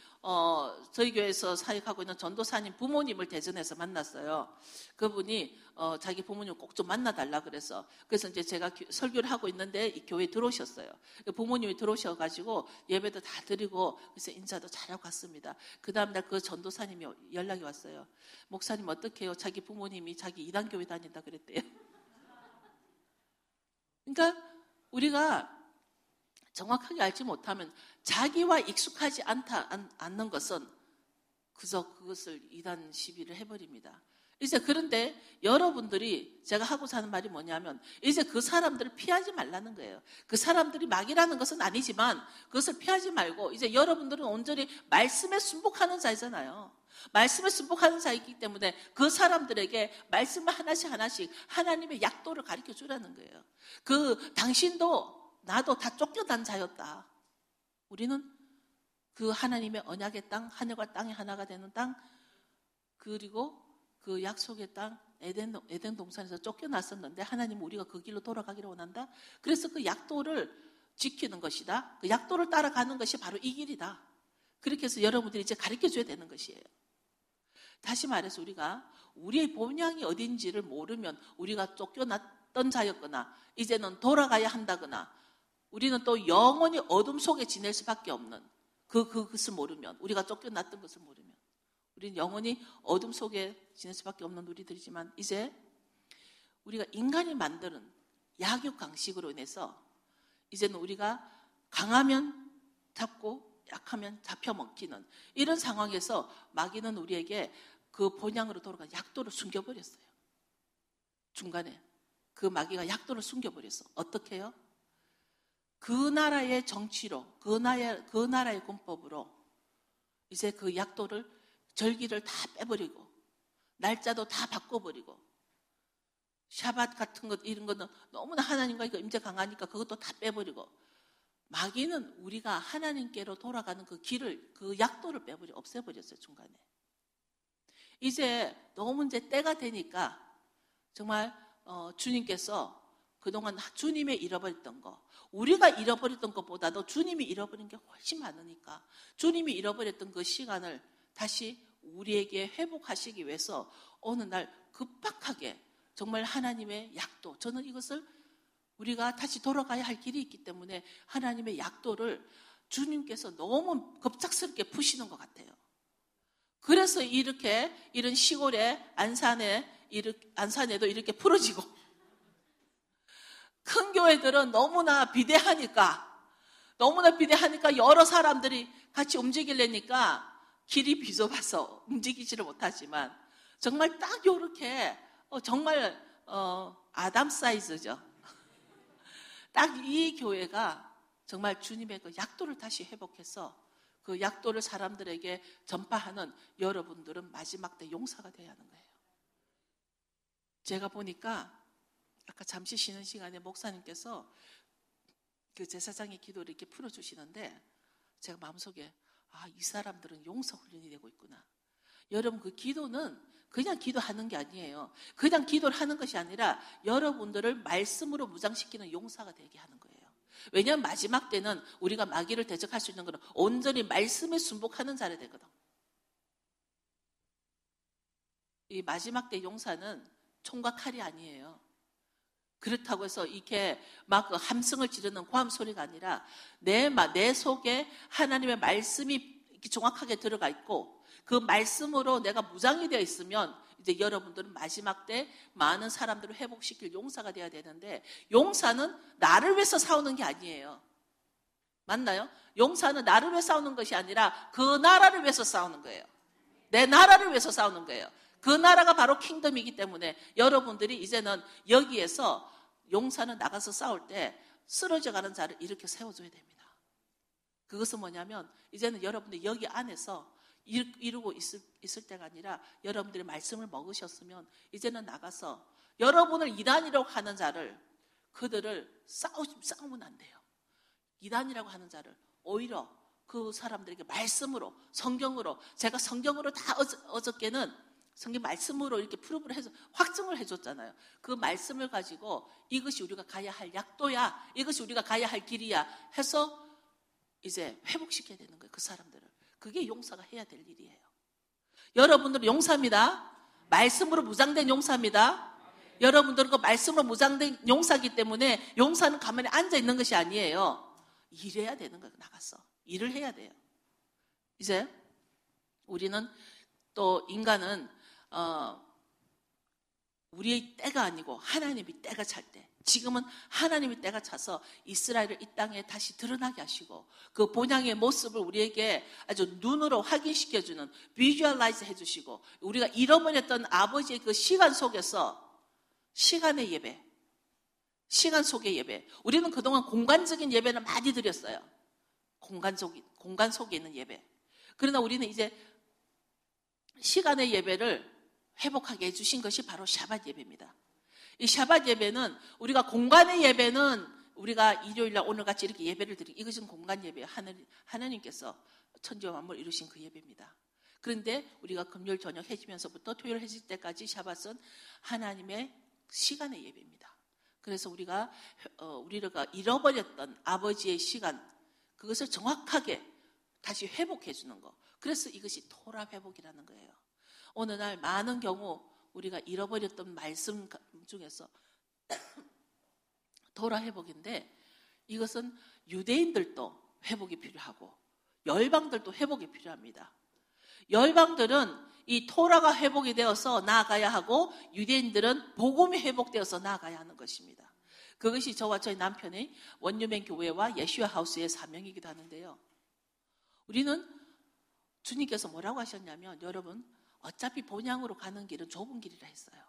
저희 교회에서 사역하고 있는 전도사님 부모님을 대전에서 만났어요. 그분이 자기 부모님 꼭 좀 만나달라 그래서 이제 제가 설교를 하고 있는데 이 교회에 들어오셨어요. 부모님이 들어오셔가지고 예배도 다 드리고 그래서 인사도 잘하고 갔습니다. 그 다음날 그 전도사님이 연락이 왔어요. 목사님 어떡해요? 자기 부모님이 자기 이단교회 다닌다 그랬대요. 그러니까 우리가 정확하게 알지 못하면 자기와 익숙하지 않는 것은 그저 그것을 이단 시비를 해버립니다. 이제 그런데 여러분들이 제가 하고자 하는 말이 뭐냐면 이제 그 사람들을 피하지 말라는 거예요. 그 사람들이 마귀라는 것은 아니지만 그것을 피하지 말고 이제 여러분들은 온전히 말씀에 순복하는 자이잖아요. 말씀에 순복하는 자이기 때문에 그 사람들에게 말씀을 하나씩 하나님의 약도를 가르쳐 주라는 거예요. 당신도 나도 다 쫓겨난 자였다. 우리는 그 하나님의 언약의 땅, 하늘과 땅이 하나가 되는 땅, 그리고 그 약속의 땅, 에덴 동산에서 쫓겨났었는데 하나님은 우리가 그 길로 돌아가기를 원한다. 그래서 그 약도를 지키는 것이다. 그 약도를 따라가는 것이 바로 이 길이다. 그렇게 해서 여러분들이 이제 가르쳐줘야 되는 것이에요. 다시 말해서 우리가 우리의 본향이 어딘지를 모르면 우리가 쫓겨났던 자였거나 이제는 돌아가야 한다거나 우리는 또 영원히 어둠 속에 지낼 수밖에 없는 그것을 모르면 우리가 쫓겨났던 것을 모르면 우리는 영원히 어둠 속에 지낼 수밖에 없는 우리들이지만 이제 우리가 인간이 만드는 약육강식으로 인해서 이제는 우리가 강하면 잡고 약하면 잡혀 먹히는 이런 상황에서 마귀는 우리에게 그 본향으로 돌아간 약도를 숨겨버렸어요. 중간에 그 마귀가 약도를 숨겨버렸어. 어떻게 해요? 그 나라의 정치로 그 나라의 군법으로 이제 그 약도를 절기를 다 빼버리고 날짜도 다 바꿔버리고 샤밧 같은 것 이런 거는 너무나 하나님과 임재 강하니까 그것도 다 빼버리고 마귀는 우리가 하나님께로 돌아가는 그 길을 그 약도를 없애버렸어요. 중간에 이제 너무 이제 때가 되니까 정말 주님께서 그동안 주님의 잃어버렸던 거 우리가 잃어버렸던 것보다도 주님이 잃어버린 게 훨씬 많으니까 주님이 잃어버렸던 그 시간을 다시 우리에게 회복하시기 위해서 어느 날 급박하게 정말 하나님의 약도 저는 이것을 우리가 다시 돌아가야 할 길이 있기 때문에 하나님의 약도를 주님께서 너무 급작스럽게 푸시는 것 같아요. 그래서 이렇게 이런 시골에 안산에도 이렇게 풀어지고, 큰 교회들은 너무나 비대하니까 여러 사람들이 같이 움직이려니까 길이 비좁아서 움직이지를 못하지만, 정말 딱 요렇게 정말 아담 사이즈죠. 딱 이 교회가 정말 주님의 그 약도를 다시 회복해서 그 약도를 사람들에게 전파하는 여러분들은 마지막 때 용사가 되어야 하는 거예요. 제가 보니까 아까 잠시 쉬는 시간에 목사님께서 그 제사장의 기도를 이렇게 풀어주시는데, 제가 마음속에 이 사람들은 용사 훈련이 되고 있구나. 여러분, 그 기도는 그냥 기도하는 게 아니에요. 그냥 기도를 하는 것이 아니라 여러분들을 말씀으로 무장시키는 용사가 되게 하는 거예요. 왜냐하면 마지막 때는 우리가 마귀를 대적할 수 있는 것은 온전히 말씀에 순복하는 자리 되거든. 이 마지막 때 용사는 총과 칼이 아니에요. 그렇다고 해서 이렇게 막 함성을 지르는 고함 소리가 아니라 내 속에 하나님의 말씀이 이렇게 정확하게 들어가 있고, 그 말씀으로 내가 무장이 되어 있으면 이제 여러분들은 마지막 때 많은 사람들을 회복시킬 용사가 되어야 되는데, 용사는 나를 위해서 싸우는 게 아니에요. 맞나요? 용사는 나를 위해 싸우는 것이 아니라 그 나라를 위해서 싸우는 거예요. 내 나라를 위해서 싸우는 거예요. 그 나라가 바로 킹덤이기 때문에 여러분들이 이제는 여기에서 용사는 나가서 싸울 때 쓰러져가는 자를 이렇게 세워줘야 됩니다. 그것은 뭐냐면 이제는 여러분들이 여기 안에서 이루고 있을 때가 아니라 여러분들이 말씀을 먹으셨으면 이제는 나가서 여러분을 이단이라고 하는 자를, 그들을 싸우면 안 돼요. 이단이라고 하는 자를 오히려 그 사람들에게 말씀으로, 성경으로, 제가 성경으로 다 어저께는 성경 말씀으로 이렇게 프루브를 해서 확증을 해줬잖아요. 그 말씀을 가지고 이것이 우리가 가야 할 약도야, 이것이 우리가 가야 할 길이야 해서 이제 회복시켜야 되는 거예요. 그 사람들을. 그게 용사가 해야 될 일이에요. 여러분들은 용사입니다. 말씀으로 무장된 용사입니다. 여러분들은 그 말씀으로 무장된 용사이기 때문에 용사는 가만히 앉아 있는 것이 아니에요. 일해야 되는 거예요. 나가서 일을 해야 돼요. 이제 우리는 또 인간은 우리의 때가 아니고 하나님이 때가 찰 때, 지금은 하나님이 때가 차서 이스라엘을 이 땅에 다시 드러나게 하시고 그 본향의 모습을 우리에게 아주 눈으로 확인시켜주는, 비주얼라이즈 해주시고, 우리가 잃어버렸던 아버지의 그 시간 속에서 시간의 예배, 시간 속의 예배. 우리는 그동안 공간적인 예배를 많이 드렸어요. 공간 속에 있는 예배. 그러나 우리는 이제 시간의 예배를 회복하게 해주신 것이 바로 샤밧 예배입니다. 이 샤밧 예배는 우리가 공간의 예배는 우리가 일요일날 오늘같이 이렇게 예배를 드리고, 이것은 공간 예배예요. 하나님께서 천지와 만물을 이루신 그 예배입니다. 그런데 우리가 금요일 저녁 해지면서부터 토요일 해질 때까지 샤밧은 하나님의 시간의 예배입니다. 그래서 우리가 잃어버렸던 아버지의 시간, 그것을 정확하게 다시 회복해 주는 거. 그래서 이것이 토라 회복이라는 거예요. 어느 날 많은 경우 우리가 잃어버렸던 말씀 중에서 토라 회복인데, 이것은 유대인들도 회복이 필요하고 열방들도 회복이 필요합니다. 열방들은 이 토라가 회복이 되어서 나아가야 하고, 유대인들은 복음이 회복되어서 나아가야 하는 것입니다. 그것이 저와 저희 남편의 원유맨 교회와 예슈아 하우스의 사명이기도 하는데요. 우리는 주님께서 뭐라고 하셨냐면, 여러분 어차피 본향으로 가는 길은 좁은 길이라 했어요.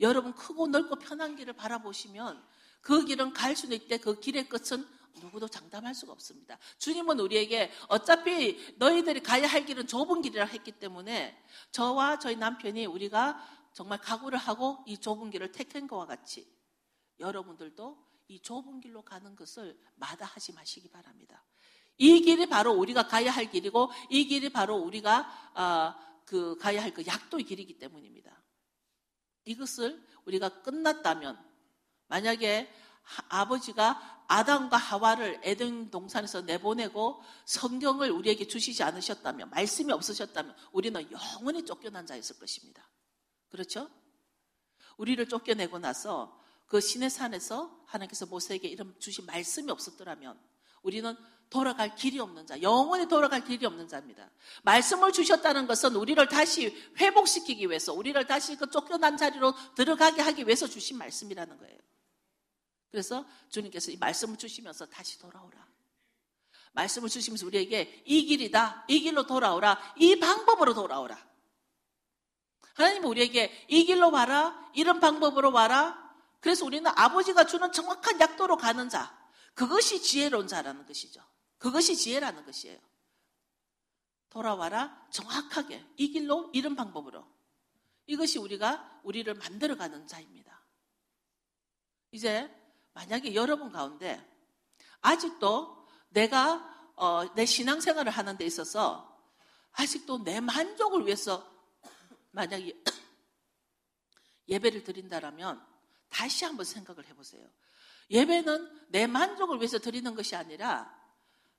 여러분 크고 넓고 편한 길을 바라보시면 그 길은 갈 수는 있대, 그 길의 끝은 누구도 장담할 수가 없습니다. 주님은 우리에게 어차피 너희들이 가야 할 길은 좁은 길이라 했기 때문에 저와 저희 남편이 우리가 정말 각오를 하고 이 좁은 길을 택한 것과 같이 여러분들도 이 좁은 길로 가는 것을 마다하지 마시기 바랍니다. 이 길이 바로 우리가 가야 할 길이고, 이 길이 바로 우리가 가야 할 그 약도의 길이기 때문입니다. 이것을 우리가 끝났다면, 만약에 아버지가 아담과 하와를 에덴 동산에서 내보내고 성경을 우리에게 주시지 않으셨다면, 말씀이 없으셨다면 우리는 영원히 쫓겨난 자였을 것입니다. 그렇죠? 우리를 쫓겨내고 나서 그 시내산에서 하나님께서 모세에게 이름 주신 말씀이 없었더라면 우리는 돌아갈 길이 없는 자, 영원히 돌아갈 길이 없는 자입니다. 말씀을 주셨다는 것은 우리를 다시 회복시키기 위해서, 우리를 다시 그 쫓겨난 자리로 들어가게 하기 위해서 주신 말씀이라는 거예요. 그래서 주님께서 이 말씀을 주시면서 다시 돌아오라. 말씀을 주시면서 우리에게 이 길이다, 이 길로 돌아오라, 이 방법으로 돌아오라. 하나님은 우리에게 이 길로 와라, 이런 방법으로 와라. 그래서 우리는 아버지가 주는 정확한 약도로 가는 자, 그것이 지혜로운 자라는 것이죠. 그것이 지혜라는 것이에요. 돌아와라, 정확하게 이 길로, 이런 방법으로. 이것이 우리를 만들어가는 자입니다. 이제 만약에 여러분 가운데 아직도 내가 내 신앙생활을 하는 데 있어서 아직도 내 만족을 위해서 만약에 예배를 드린다라면 다시 한번 생각을 해보세요. 예배는 내 만족을 위해서 드리는 것이 아니라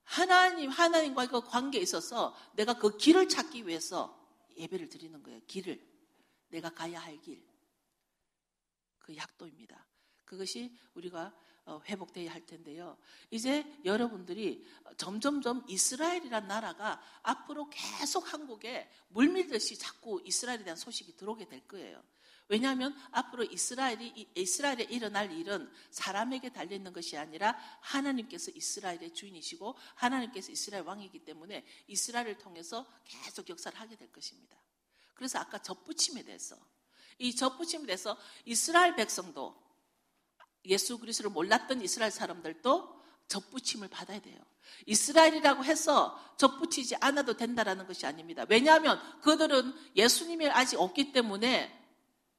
하나님과의 그 관계에 있어서 내가 그 길을 찾기 위해서 예배를 드리는 거예요. 길을. 내가 가야 할 길. 그 약도입니다. 그것이 우리가 회복되어야 할 텐데요. 이제 여러분들이 점점점 이스라엘이란 나라가 앞으로 계속 한국에 물밀듯이 자꾸 이스라엘에 대한 소식이 들어오게 될 거예요. 왜냐하면 앞으로 이스라엘에 일어날 일은 사람에게 달려있는 것이 아니라 하나님께서 이스라엘의 주인이시고 하나님께서 이스라엘 왕이기 때문에 이스라엘을 통해서 계속 역사를 하게 될 것입니다. 그래서 아까 접붙임에 대해서, 이 접붙임에 대해서 이스라엘 백성도, 예수 그리스도를 몰랐던 이스라엘 사람들도 접붙임을 받아야 돼요. 이스라엘이라고 해서 접붙이지 않아도 된다라는 것이 아닙니다. 왜냐하면 그들은 예수님이 아직 없기 때문에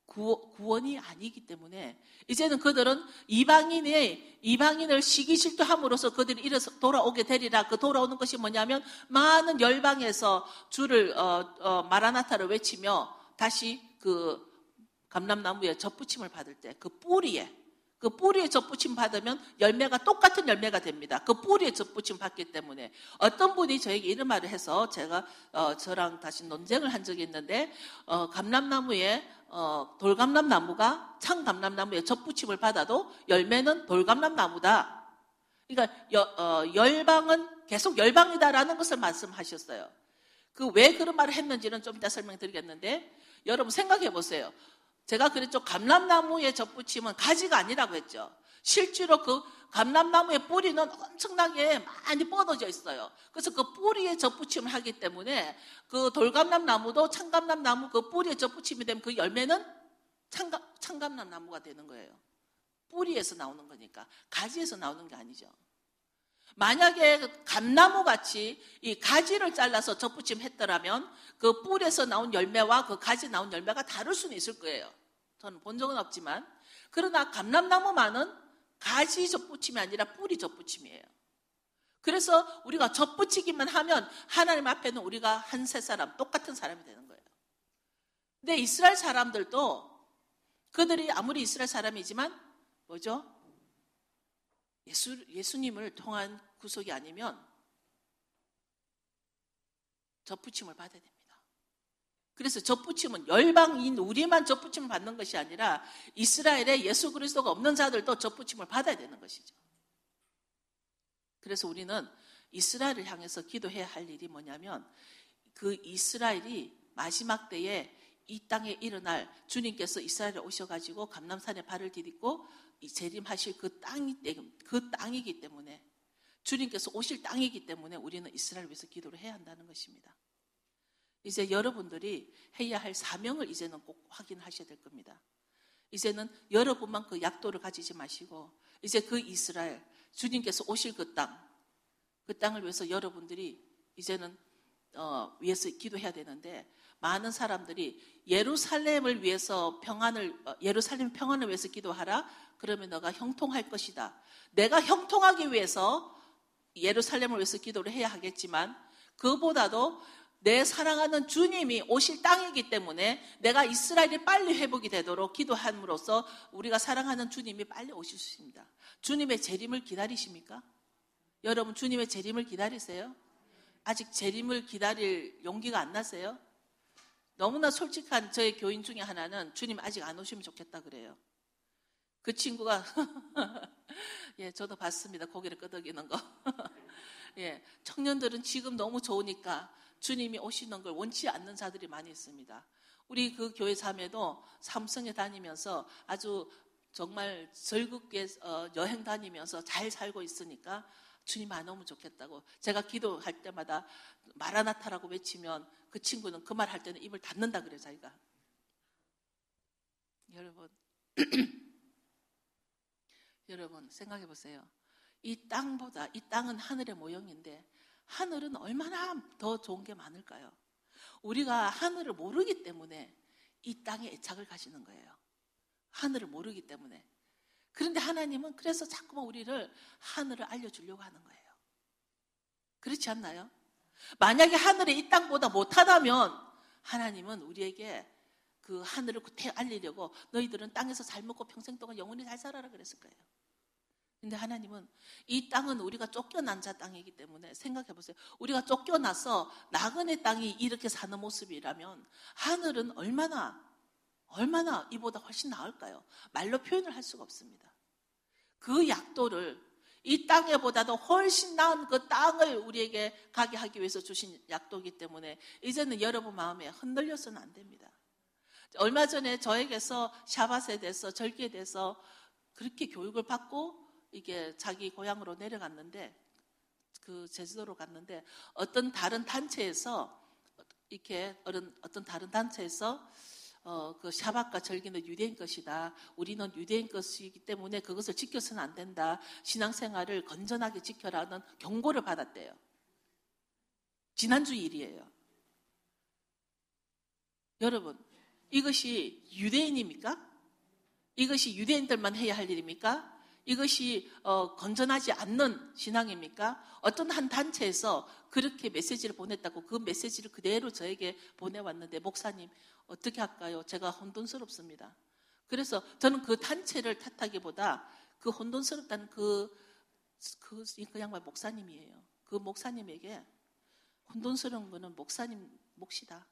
구원이 아니기 때문에 이제는 그들은 이방인을 시기질투함으로써 그들이 이래서 돌아오게 되리라. 그 돌아오는 것이 뭐냐면 많은 열방에서 주를 마라나타를 외치며 다시 그 감람나무에 젖붙임을 받을 때 그 뿌리에 젖붙임 받으면 열매가 똑같은 열매가 됩니다. 그 뿌리에 젖붙임 받기 때문에 어떤 분이 저에게 이런 말을 해서 제가 저랑 다시 논쟁을 한 적이 있는데 감람나무에 돌감람나무가 참감람나무에 젖붙임을 받아도 열매는 돌감람나무다. 그러니까 열방은 계속 열방이다라는 것을 말씀하셨어요. 그 왜 그런 말을 했는지는 좀 이따 설명드리겠는데 여러분 생각해 보세요. 제가 그랬죠. 감람나무의 젖붙임은 가지가 아니라고 했죠. 실제로 그 감람나무의 뿌리는 엄청나게 많이 뻗어져 있어요. 그래서 그 뿌리에 젖붙임을 하기 때문에 그 돌감람나무도 참감람나무 그 뿌리에 젖붙임이 되면 그 열매는 참감람나무가 되는 거예요. 뿌리에서 나오는 거니까. 가지에서 나오는 게 아니죠. 만약에 감나무 같이 이 가지를 잘라서 젖붙임 했더라면 그 뿌리에서 나온 열매와 그 가지 나온 열매가 다를 수는 있을 거예요. 저는 본 적은 없지만. 그러나 감람나무만은 가지 젖붙임이 아니라 뿌리 젖붙임이에요. 그래서 우리가 젖붙이기만 하면 하나님 앞에는 우리가 한 세 사람, 똑같은 사람이 되는 거예요. 근데 이스라엘 사람들도 그들이 아무리 이스라엘 사람이지만 뭐죠? 예수님을 통한 구속이 아니면 젖붙임을 받아야 됩니다. 그래서 젖붙임은 열방인 우리만 젖붙임을 받는 것이 아니라 이스라엘에 예수 그리스도가 없는 자들도 젖붙임을 받아야 되는 것이죠. 그래서 우리는 이스라엘을 향해서 기도해야 할 일이 뭐냐면 그 이스라엘이 마지막 때에 이 땅에 일어날 주님께서 이스라엘에 오셔가지고 감람산에 발을 디딛고 재림하실 그 땅이기 때문에 주님께서 오실 땅이기 때문에 우리는 이스라엘을 위해서 기도를 해야 한다는 것입니다. 이제 여러분들이 해야 할 사명을 이제는 꼭 확인하셔야 될 겁니다. 이제는 여러분만 그 약도를 가지지 마시고 이제 그 이스라엘, 주님께서 오실 그 땅을 위해서 여러분들이 이제는 위해서 기도해야 되는데 많은 사람들이 예루살렘을 위해서 예루살렘 평안을 위해서 기도하라. 그러면 너가 형통할 것이다. 내가 형통하기 위해서 예루살렘을 위해서 기도를 해야 하겠지만 그보다도 내 사랑하는 주님이 오실 땅이기 때문에 내가 이스라엘이 빨리 회복이 되도록 기도함으로써 우리가 사랑하는 주님이 빨리 오실 수 있습니다. 주님의 재림을 기다리십니까? 여러분 주님의 재림을 기다리세요? 아직 재림을 기다릴 용기가 안 나세요? 너무나 솔직한 저의 교인 중에 하나는 주님 아직 안 오시면 좋겠다 그래요. 그 친구가 예, 저도 봤습니다. 고개를 끄덕이는 거. 예, 청년들은 지금 너무 좋으니까 주님이 오시는 걸 원치 않는 자들이 많이 있습니다. 우리 그 교회 자매도 삼성에 다니면서 아주 정말 즐겁게 여행 다니면서 잘 살고 있으니까 주님 안 오면 좋겠다고. 제가 기도할 때마다 마라나타라고 외치면 그 친구는 그 말 할 때는 입을 닫는다 그래요, 자기가. 여러분, 여러분 생각해 보세요. 이 땅보다, 이 땅은 하늘의 모형인데 하늘은 얼마나 더 좋은 게 많을까요? 우리가 하늘을 모르기 때문에 이 땅에 애착을 가지는 거예요. 하늘을 모르기 때문에. 그런데 하나님은 그래서 자꾸만 우리를 하늘을 알려주려고 하는 거예요. 그렇지 않나요? 만약에 하늘이 이 땅보다 못하다면 하나님은 우리에게 그 하늘을 알리려고 너희들은 땅에서 잘 먹고 평생 동안 영원히 잘 살아라 그랬을 거예요. 근데 하나님은 이 땅은 우리가 쫓겨난 자 땅이기 때문에 생각해 보세요. 우리가 쫓겨나서 나그네 땅이 이렇게 사는 모습이라면 하늘은 얼마나 이보다 훨씬 나을까요? 말로 표현을 할 수가 없습니다. 그 약도를 이 땅에보다도 훨씬 나은 그 땅을 우리에게 가게 하기 위해서 주신 약도이기 때문에 이제는 여러분 마음에 흔들려서는 안 됩니다. 얼마 전에 저에게서 샤밧에 대해서 절기에 대해서 그렇게 교육을 받고 이게 자기 고향으로 내려갔는데 그 제주도로 갔는데 어떤 다른 단체에서 그 샤밧과 절기는 유대인 것이다. 우리는 유대인 것이기 때문에 그것을 지켜서는 안 된다. 신앙생활을 건전하게 지켜라는 경고를 받았대요. 지난주 일이에요. 여러분, 이것이 유대인입니까? 이것이 유대인들만 해야 할 일입니까? 이것이 건전하지 않는 신앙입니까? 어떤 한 단체에서 그렇게 메시지를 보냈다고 그 메시지를 그대로 저에게 보내왔는데 목사님 어떻게 할까요? 제가 혼돈스럽습니다. 그래서 저는 그 단체를 탓하기보다 그 혼돈스럽다는 그 양반 목사님이에요. 그 목사님에게 혼돈스러운 거는 목사님 몫이다.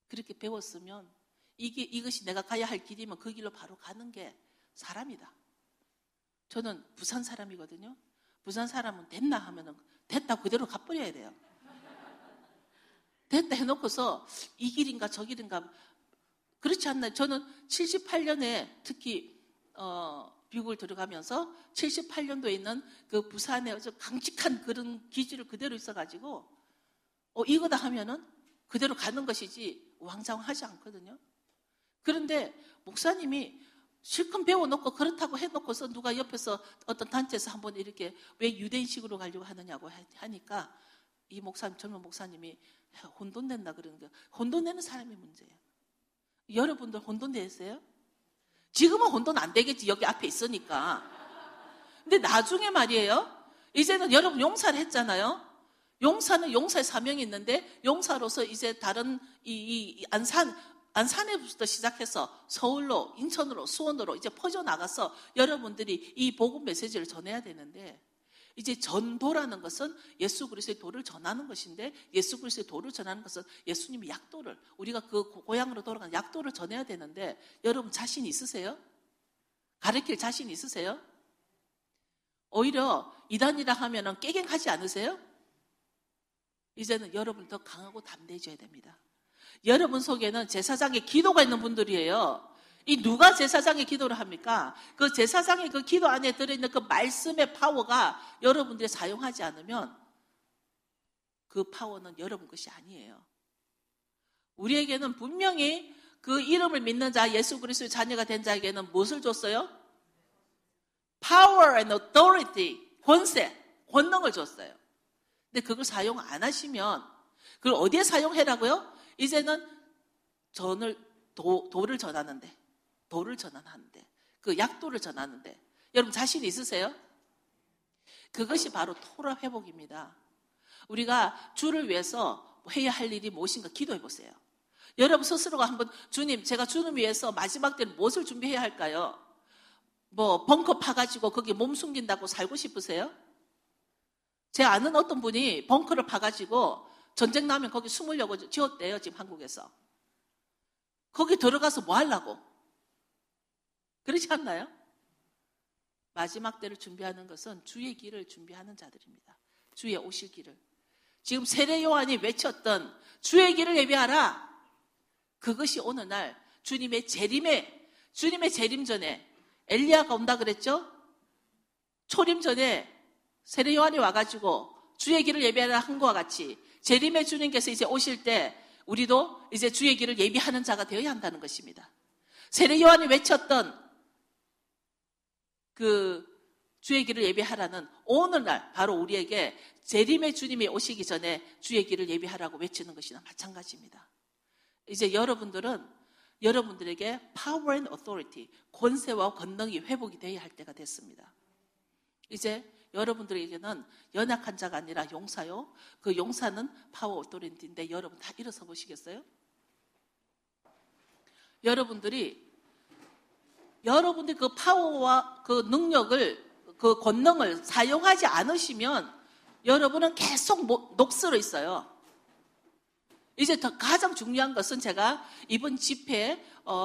그렇게 배웠으면 이것이 내가 가야 할 길이면 그 길로 바로 가는 게 사람이다. 저는 부산 사람이거든요. 부산 사람은 됐나 하면은 됐다 그대로 가버려야 돼요. 됐다 해놓고서 이 길인가 저 길인가 그렇지 않나요? 저는 78년에 특히 미국을 들어가면서 78년도에 있는 그 부산의 아주 강직한 그런 기질을 그대로 있어가지고 이거다 하면은 그대로 가는 것이지 왕장하지 않거든요. 그런데 목사님이 실컷 배워놓고 그렇다고 해놓고서 누가 옆에서 어떤 단체에서 한번 이렇게 왜 유대인식으로 가려고 하느냐고 하니까 이 목사님, 젊은 목사님이 혼돈낸다 그러는 거예요. 혼돈내는 사람이 문제예요. 여러분들 혼돈 내세요? 지금은 혼돈 안 되겠지. 여기 앞에 있으니까. 근데 나중에 말이에요. 이제는 여러분 용사를 했잖아요. 용사는 용사의 사명이 있는데 용사로서 이제 다른 이 안산에부터 시작해서 서울로, 인천으로, 수원으로 이제 퍼져나가서 여러분들이 이 복음 메시지를 전해야 되는데 이제 전도라는 것은 예수 그리스도의 도를 전하는 것인데 예수 그리스도의 도를 전하는 것은 예수님의 약도를 우리가 그 고향으로 돌아가는 약도를 전해야 되는데 여러분 자신 있으세요? 가르칠 자신 있으세요? 오히려 이단이라 하면은 깨갱하지 않으세요? 이제는 여러분 더 강하고 담대해져야 됩니다. 여러분 속에는 제사장의 기도가 있는 분들이에요. 이 누가 제사장의 기도를 합니까? 그 제사장의 그 기도 안에 들어있는 그 말씀의 파워가 여러분들이 사용하지 않으면 그 파워는 여러분 것이 아니에요. 우리에게는 분명히 그 이름을 믿는 자, 예수 그리스도의 자녀가 된 자에게는 무엇을 줬어요? Power and authority, 권세, 권능을 줬어요. 근데 그걸 사용 안 하시면 그걸 어디에 사용해라고요? 이제는 도를 전하는데 그 약도를 전하는데 여러분 자신 있으세요? 그것이 바로 토라 회복입니다. 우리가 주를 위해서 해야 할 일이 무엇인가 기도해 보세요. 여러분 스스로가 한번 주님, 제가 주님 위해서 마지막 때는 무엇을 준비해야 할까요? 벙커 파가지고 거기 몸 숨긴다고 살고 싶으세요? 제 아는 어떤 분이 벙커를 파가지고 전쟁 나면 거기 숨으려고 지었대요, 지금 한국에서. 거기 들어가서 뭐 하려고? 그렇지 않나요? 마지막 때를 준비하는 것은 주의 길을 준비하는 자들입니다. 주의 오실 길을. 지금 세례 요한이 외쳤던 주의 길을 예비하라. 그것이 오늘날 주님의 재림 전에 엘리야가 온다 그랬죠? 초림 전에 세례 요한이 와가지고 주의 길을 예비하라 한 것과 같이 재림의 주님께서 이제 오실 때 우리도 이제 주의 길을 예비하는 자가 되어야 한다는 것입니다. 세례 요한이 외쳤던 그 주의 길을 예비하라는 오늘날 바로 우리에게 재림의 주님이 오시기 전에 주의 길을 예비하라고 외치는 것이나 마찬가지입니다. 이제 여러분들에게 power and authority, 권세와 권능이 회복이 되어야 할 때가 됐습니다. 이제 여러분들에게는 연약한 자가 아니라 용사요. 그 용사는 파워 오토리티인데 여러분 다 일어서 보시겠어요? 여러분들이 그 파워와 그 능력을, 그 권능을 사용하지 않으시면 여러분은 계속 녹슬어 있어요. 이제 더 가장 중요한 것은 제가 이번 집회,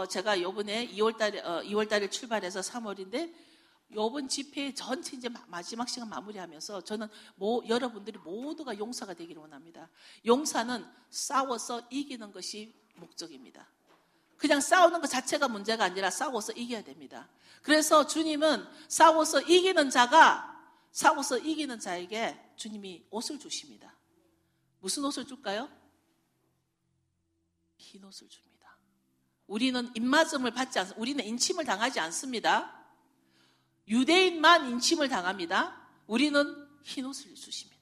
제가 요번에 2월달에 출발해서 3월인데 이번 집회 전체 이제 마지막 시간 마무리하면서 저는 여러분들이 모두가 용사가 되기를 원합니다. 용사는 싸워서 이기는 것이 목적입니다. 그냥 싸우는 것 자체가 문제가 아니라 싸워서 이겨야 됩니다. 그래서 주님은 싸워서 이기는 자에게 주님이 옷을 주십니다. 무슨 옷을 줄까요? 흰 옷을 줍니다. 우리는 입맞음을 받지 않습니다. 우리는 인침을 당하지 않습니다. 유대인만 인침을 당합니다. 우리는 흰 옷을 주십니다.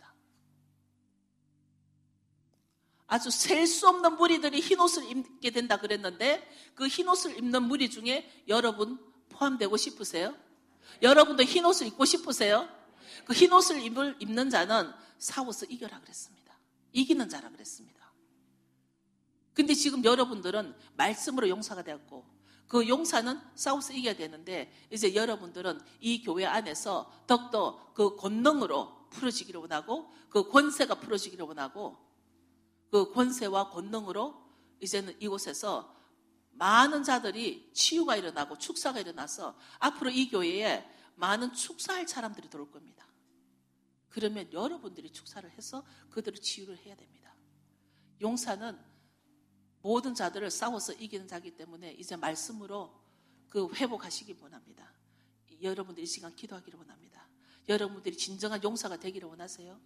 아주 셀 수 없는 무리들이 흰 옷을 입게 된다 그랬는데 그 흰 옷을 입는 무리 중에 여러분 포함되고 싶으세요? 여러분도 흰 옷을 입고 싶으세요? 그 흰 옷을 입는 자는 싸워서 이겨라 그랬습니다. 이기는 자라 그랬습니다. 근데 지금 여러분들은 말씀으로 용사가 되었고 그 용사는 싸워서 이겨야 되는데 이제 여러분들은 이 교회 안에서 더욱더 그 권능으로 풀어지기를 원하고 그 권세가 풀어지기를 원하고 그 권세와 권능으로 이제는 이곳에서 많은 자들이 치유가 일어나고 축사가 일어나서 앞으로 이 교회에 많은 축사할 사람들이 들어올 겁니다. 그러면 여러분들이 축사를 해서 그들을 치유를 해야 됩니다. 용사는 모든 자들을 싸워서 이기는 자이기 때문에 이제 말씀으로 그 회복하시기 원합니다. 여러분들이 이 시간 기도하기를 원합니다. 여러분들이 진정한 용사가 되기를 원하세요?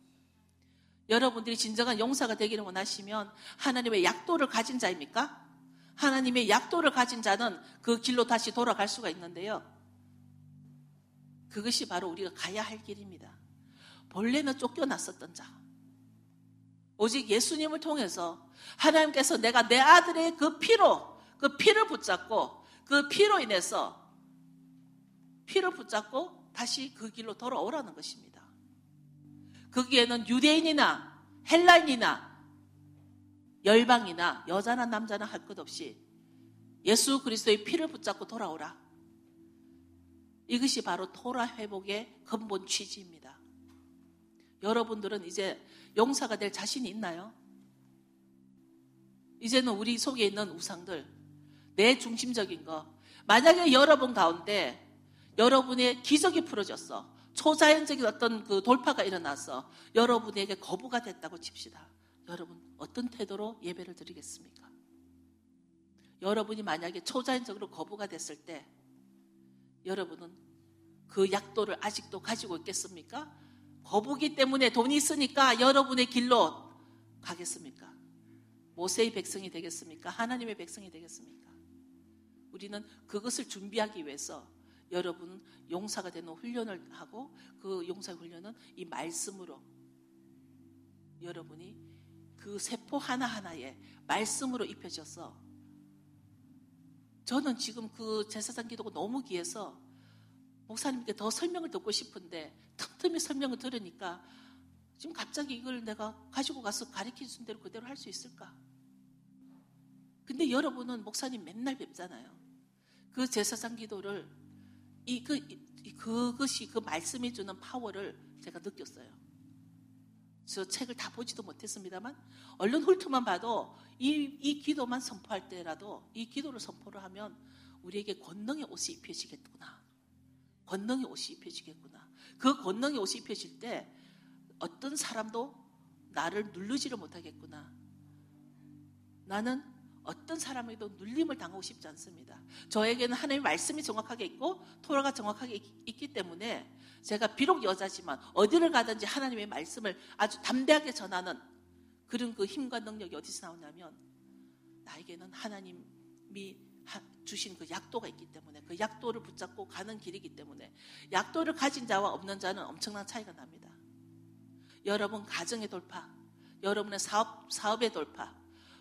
여러분들이 진정한 용사가 되기를 원하시면 하나님의 약도를 가진 자입니까? 하나님의 약도를 가진 자는 그 길로 다시 돌아갈 수가 있는데요. 그것이 바로 우리가 가야 할 길입니다. 본래는 쫓겨났었던 자. 오직 예수님을 통해서 하나님께서 내가 내 아들의 그 피를 붙잡고 그 피로 인해서 피를 붙잡고 다시 그 길로 돌아오라는 것입니다. 거기에는 유대인이나 헬라인이나 열방이나 여자나 남자나 할 것 없이 예수 그리스도의 피를 붙잡고 돌아오라. 이것이 바로 토라 회복의 근본 취지입니다. 여러분들은 이제 용사가 될 자신이 있나요? 이제는 우리 속에 있는 우상들, 내 중심적인 거, 만약에 여러분 가운데 여러분의 기적이 풀어졌어, 초자연적인 어떤 그 돌파가 일어나서 여러분에게 거부가 됐다고 칩시다. 여러분 어떤 태도로 예배를 드리겠습니까? 여러분이 만약에 초자연적으로 거부가 됐을 때 여러분은 그 약도를 아직도 가지고 있겠습니까? 거부기 때문에 돈이 있으니까 여러분의 길로 가겠습니까? 모세의 백성이 되겠습니까? 하나님의 백성이 되겠습니까? 우리는 그것을 준비하기 위해서 여러분 용사가 되는 훈련을 하고 그 용사 훈련은 이 말씀으로 여러분이 그 세포 하나하나에 말씀으로 입혀져서 저는 지금 그 제사장 기도가 너무 귀해서 목사님께 더 설명을 듣고 싶은데 틈틈이 설명을 들으니까 지금 갑자기 이걸 내가 가지고 가서 가르쳐준 대로 그대로 할 수 있을까? 근데 여러분은 목사님 맨날 뵙잖아요. 그 제사장 기도를 그것이 그 말씀이 주는 파워를 제가 느꼈어요. 저 책을 다 보지도 못했습니다만 얼른 훑어만 봐도 이 기도만 선포할 때라도 이 기도를 선포를 하면 우리에게 권능의 옷이 입혀지겠구나. 권능의 옷이 입혀지겠구나. 그 권능의 옷이 입혀질 때 어떤 사람도 나를 누르지를 못하겠구나. 나는 어떤 사람에게도 눌림을 당하고 싶지 않습니다. 저에게는 하나님의 말씀이 정확하게 있고 토라가 정확하게 있기 때문에 제가 비록 여자지만 어디를 가든지 하나님의 말씀을 아주 담대하게 전하는 그런 그 힘과 능력이 어디서 나오냐면 나에게는 하나님이 주신 그 약도가 있기 때문에 그 약도를 붙잡고 가는 길이기 때문에 약도를 가진 자와 없는 자는 엄청난 차이가 납니다. 여러분 가정의 돌파, 여러분의 사업의 돌파,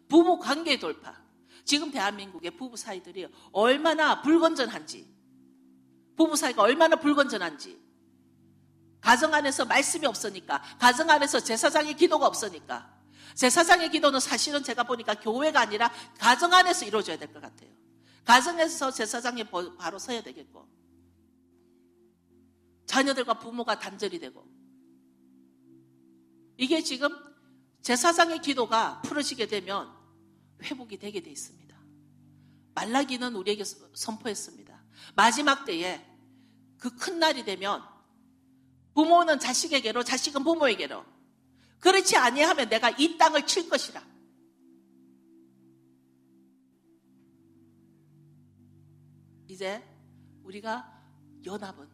부부 관계의 돌파. 지금 대한민국의 부부 사이들이 얼마나 불건전한지, 부부 사이가 얼마나 불건전한지, 가정 안에서 말씀이 없으니까, 가정 안에서 제사장의 기도가 없으니까. 제사장의 기도는 사실은 제가 보니까 교회가 아니라 가정 안에서 이루어져야 될 것 같아요. 가정에서 제사장이 바로 서야 되겠고, 자녀들과 부모가 단절이 되고, 이게 지금 제사장의 기도가 풀어지게 되면 회복이 되게 돼 있습니다. 말라기는 우리에게 선포했습니다. 마지막 때에 그 큰 날이 되면 부모는 자식에게로, 자식은 부모에게로, 그렇지 아니하면 내가 이 땅을 칠 것이라. 이제 우리가 연합은,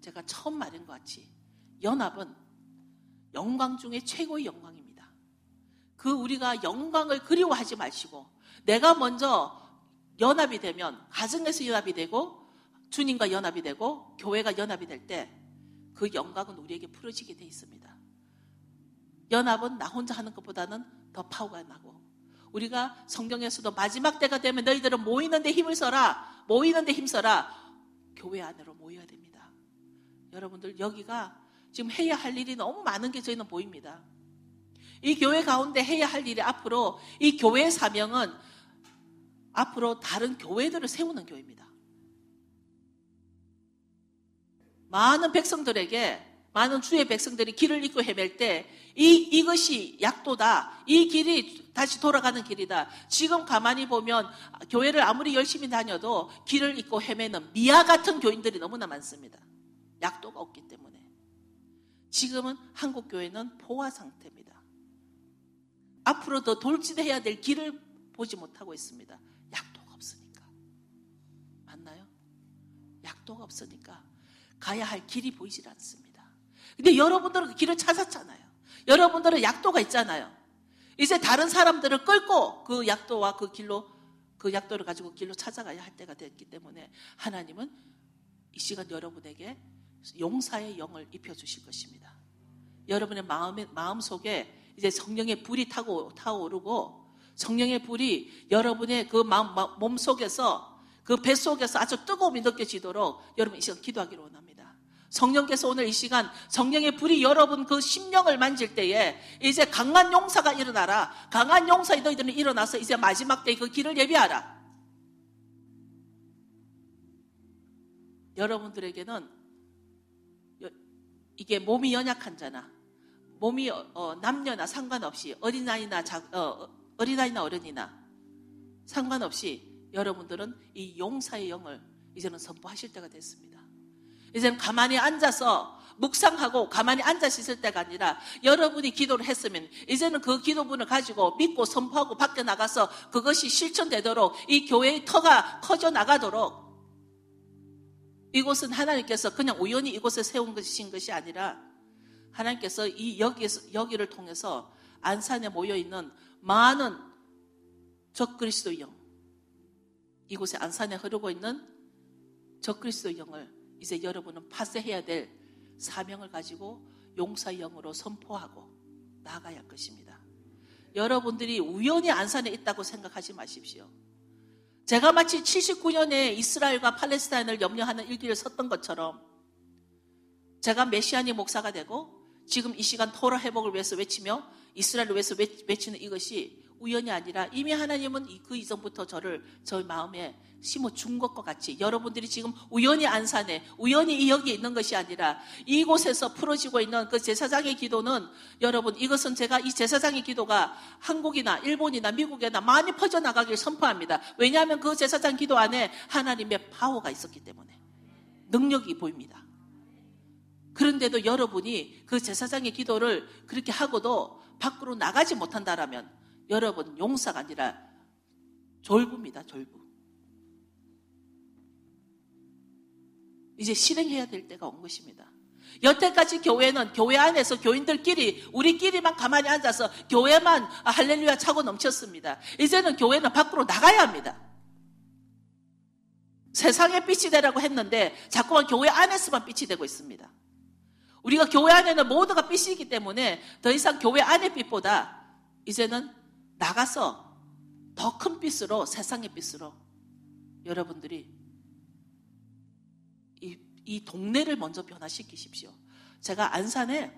제가 처음 말한 것 같이 연합은 영광 중에 최고의 영광입니다. 그 우리가 영광을 그리워하지 마시고 내가 먼저 연합이 되면 가정에서 연합이 되고 주님과 연합이 되고 교회가 연합이 될 때 그 영광은 우리에게 풀어지게 돼 있습니다. 연합은 나 혼자 하는 것보다는 더 파워가 나고, 우리가 성경에서도 마지막 때가 되면 너희들은 모이는데 힘을 써라, 모이는데 힘써라. 교회 안으로 모여야 됩니다. 여러분들 여기가 지금 해야 할 일이 너무 많은 게 저희는 보입니다. 이 교회 가운데 해야 할 일이 앞으로, 이 교회의 사명은 앞으로 다른 교회들을 세우는 교회입니다. 많은 백성들에게, 많은 주의 백성들이 길을 잃고 헤맬 때 이것이 약도다. 이 길이 다시 돌아가는 길이다. 지금 가만히 보면 교회를 아무리 열심히 다녀도 길을 잃고 헤매는 미아 같은 교인들이 너무나 많습니다. 약도가 없기 때문에. 지금은 한국 교회는 포화 상태입니다. 앞으로 더 돌진해야 될 길을 보지 못하고 있습니다. 약도가 없으니까. 맞나요? 약도가 없으니까 가야 할 길이 보이질 않습니다. 근데 여러분들은 그 길을 찾았잖아요. 여러분들은 약도가 있잖아요. 이제 다른 사람들을 끌고 그 약도와 그 길로, 그 약도를 가지고 길로 찾아가야 할 때가 됐기 때문에 하나님은 이 시간 여러분에게 용사의 영을 입혀주실 것입니다. 여러분의 마음속에 이제 성령의 불이 타오르고 성령의 불이 여러분의 그 몸 속에서, 그 뱃속에서 아주 뜨거움이 느껴지도록 여러분 이 시간 기도하기를 원합니다. 성령께서 오늘 이 시간 성령의 불이 여러분 그 심령을 만질 때에 이제 강한 용사가 일어나라. 강한 용사의 너희들은 일어나서 이제 마지막 때의 그 길을 예비하라. 여러분들에게는 이게 몸이 연약한 자나 몸이 남녀나 상관없이 어린아이나 어른이나 상관없이 여러분들은 이 용사의 영을 이제는 선포하실 때가 됐습니다. 이제는 가만히 앉아서 묵상하고 가만히 앉아서 있을 때가 아니라 여러분이 기도를 했으면 이제는 그 기도분을 가지고 믿고 선포하고 밖에 나가서 그것이 실천되도록 이 교회의 터가 커져 나가도록, 이곳은 하나님께서 그냥 우연히 이곳에 세운 것이 아니라 하나님께서 여기를 통해서 안산에 모여있는 많은 적그리스도의 영, 이곳에 안산에 흐르고 있는 적그리스도의 영을 이제 여러분은 파쇄해야 될 사명을 가지고 용사의 영으로 선포하고 나아가야 할 것입니다. 여러분들이 우연히 안산에 있다고 생각하지 마십시오. 제가 마치 79년에 이스라엘과 팔레스타인을 염려하는 일기를 썼던 것처럼 제가 메시아니 목사가 되고 지금 이 시간 토라 회복을 위해서 외치며 이스라엘을 위해서 외치는 이것이 우연이 아니라 이미 하나님은 그 이전부터 저를 저희 마음에 심어준 것과 같이 여러분들이 지금 우연히 안산에 우연히 여기에 있는 것이 아니라 이곳에서 풀어지고 있는 그 제사장의 기도는 여러분, 이것은 제가 이 제사장의 기도가 한국이나 일본이나 미국이나 많이 퍼져나가길 선포합니다. 왜냐하면 그 제사장 기도 안에 하나님의 파워가 있었기 때문에 능력이 보입니다. 그런데도 여러분이 그 제사장의 기도를 그렇게 하고도 밖으로 나가지 못한다라면 여러분, 용사가 아니라 졸부입니다. 졸부. 이제 실행해야 될 때가 온 것입니다. 여태까지 교회는 교회 안에서 교인들끼리 우리끼리만 가만히 앉아서 교회만 할렐루야 차고 넘쳤습니다. 이제는 교회는 밖으로 나가야 합니다. 세상에 빛이 되라고 했는데 자꾸만 교회 안에서만 빛이 되고 있습니다. 우리가 교회 안에는 모두가 빛이기 때문에 더 이상 교회 안의 빛보다 이제는 나가서 더 큰 빛으로, 세상의 빛으로 여러분들이 이 동네를 먼저 변화시키십시오. 제가 안산에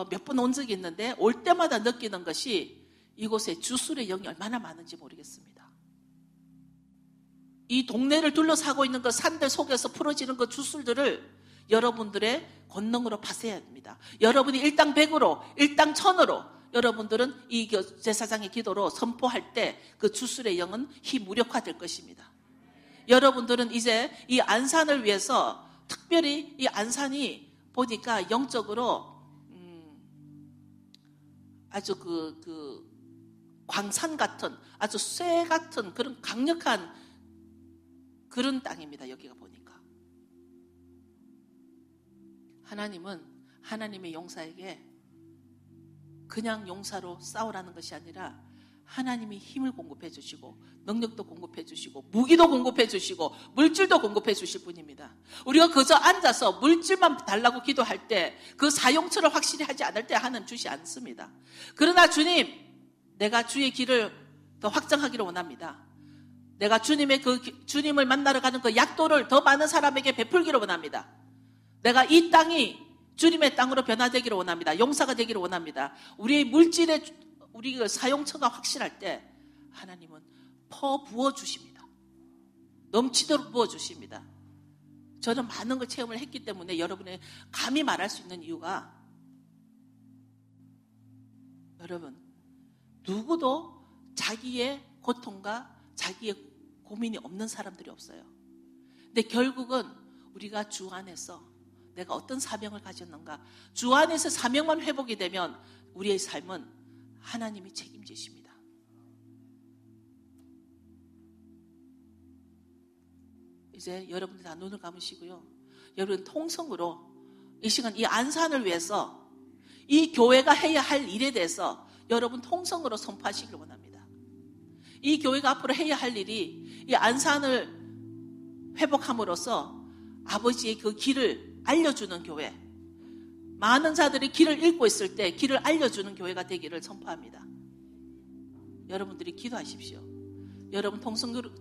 몇 번 온 적이 있는데 올 때마다 느끼는 것이 이곳에 주술의 영이 얼마나 많은지 모르겠습니다. 이 동네를 둘러싸고 있는 그 산들 속에서 풀어지는 그 주술들을 여러분들의 권능으로 파쇄해야 합니다. 여러분이 일당백으로, 일당천으로 여러분들은 이 제사장의 기도로 선포할 때 그 주술의 영은 희무력화될 것입니다. 여러분들은 이제 이 안산을 위해서 특별히 이 안산이 보니까 영적으로 아주 그 광산 같은, 아주 쇠 같은 그런 강력한 그런 땅입니다. 여기가 보니까 하나님은 하나님의 용사에게 그냥 용사로 싸우라는 것이 아니라 하나님이 힘을 공급해 주시고 능력도 공급해 주시고 무기도 공급해 주시고 물질도 공급해 주실 분입니다. 우리가 그저 앉아서 물질만 달라고 기도할 때 그 사용처를 확실히 하지 않을 때 하나님 주시 않습니다. 그러나 주님, 내가 주의 길을 더 확장하기를 원합니다. 내가 주님의 주님을 만나러 가는 그 약도를 더 많은 사람에게 베풀기를 원합니다. 내가 이 땅이 주님의 땅으로 변화되기를 원합니다. 용사가 되기를 원합니다. 우리의 물질의 우리 사용처가 확실할 때 하나님은 부어주십니다. 넘치도록 부어주십니다. 저는 많은 걸 체험을 했기 때문에 여러분이 감히 말할 수 있는 이유가, 여러분, 누구도 자기의 고통과 자기의 고민이 없는 사람들이 없어요. 근데 결국은 우리가 주 안에서 내가 어떤 사명을 가졌는가, 주 안에서 사명만 회복이 되면 우리의 삶은 하나님이 책임지십니다. 이제 여러분들 다 눈을 감으시고요. 여러분 통성으로 이 시간 이 안산을 위해서 이 교회가 해야 할 일에 대해서 여러분 통성으로 선포하시길 원합니다. 이 교회가 앞으로 해야 할 일이 이 안산을 회복함으로써 아버지의 그 길을 알려주는 교회, 많은 자들이 길을 잃고 있을 때 길을 알려주는 교회가 되기를 선포합니다. 여러분들이 기도하십시오. 여러분 통성으로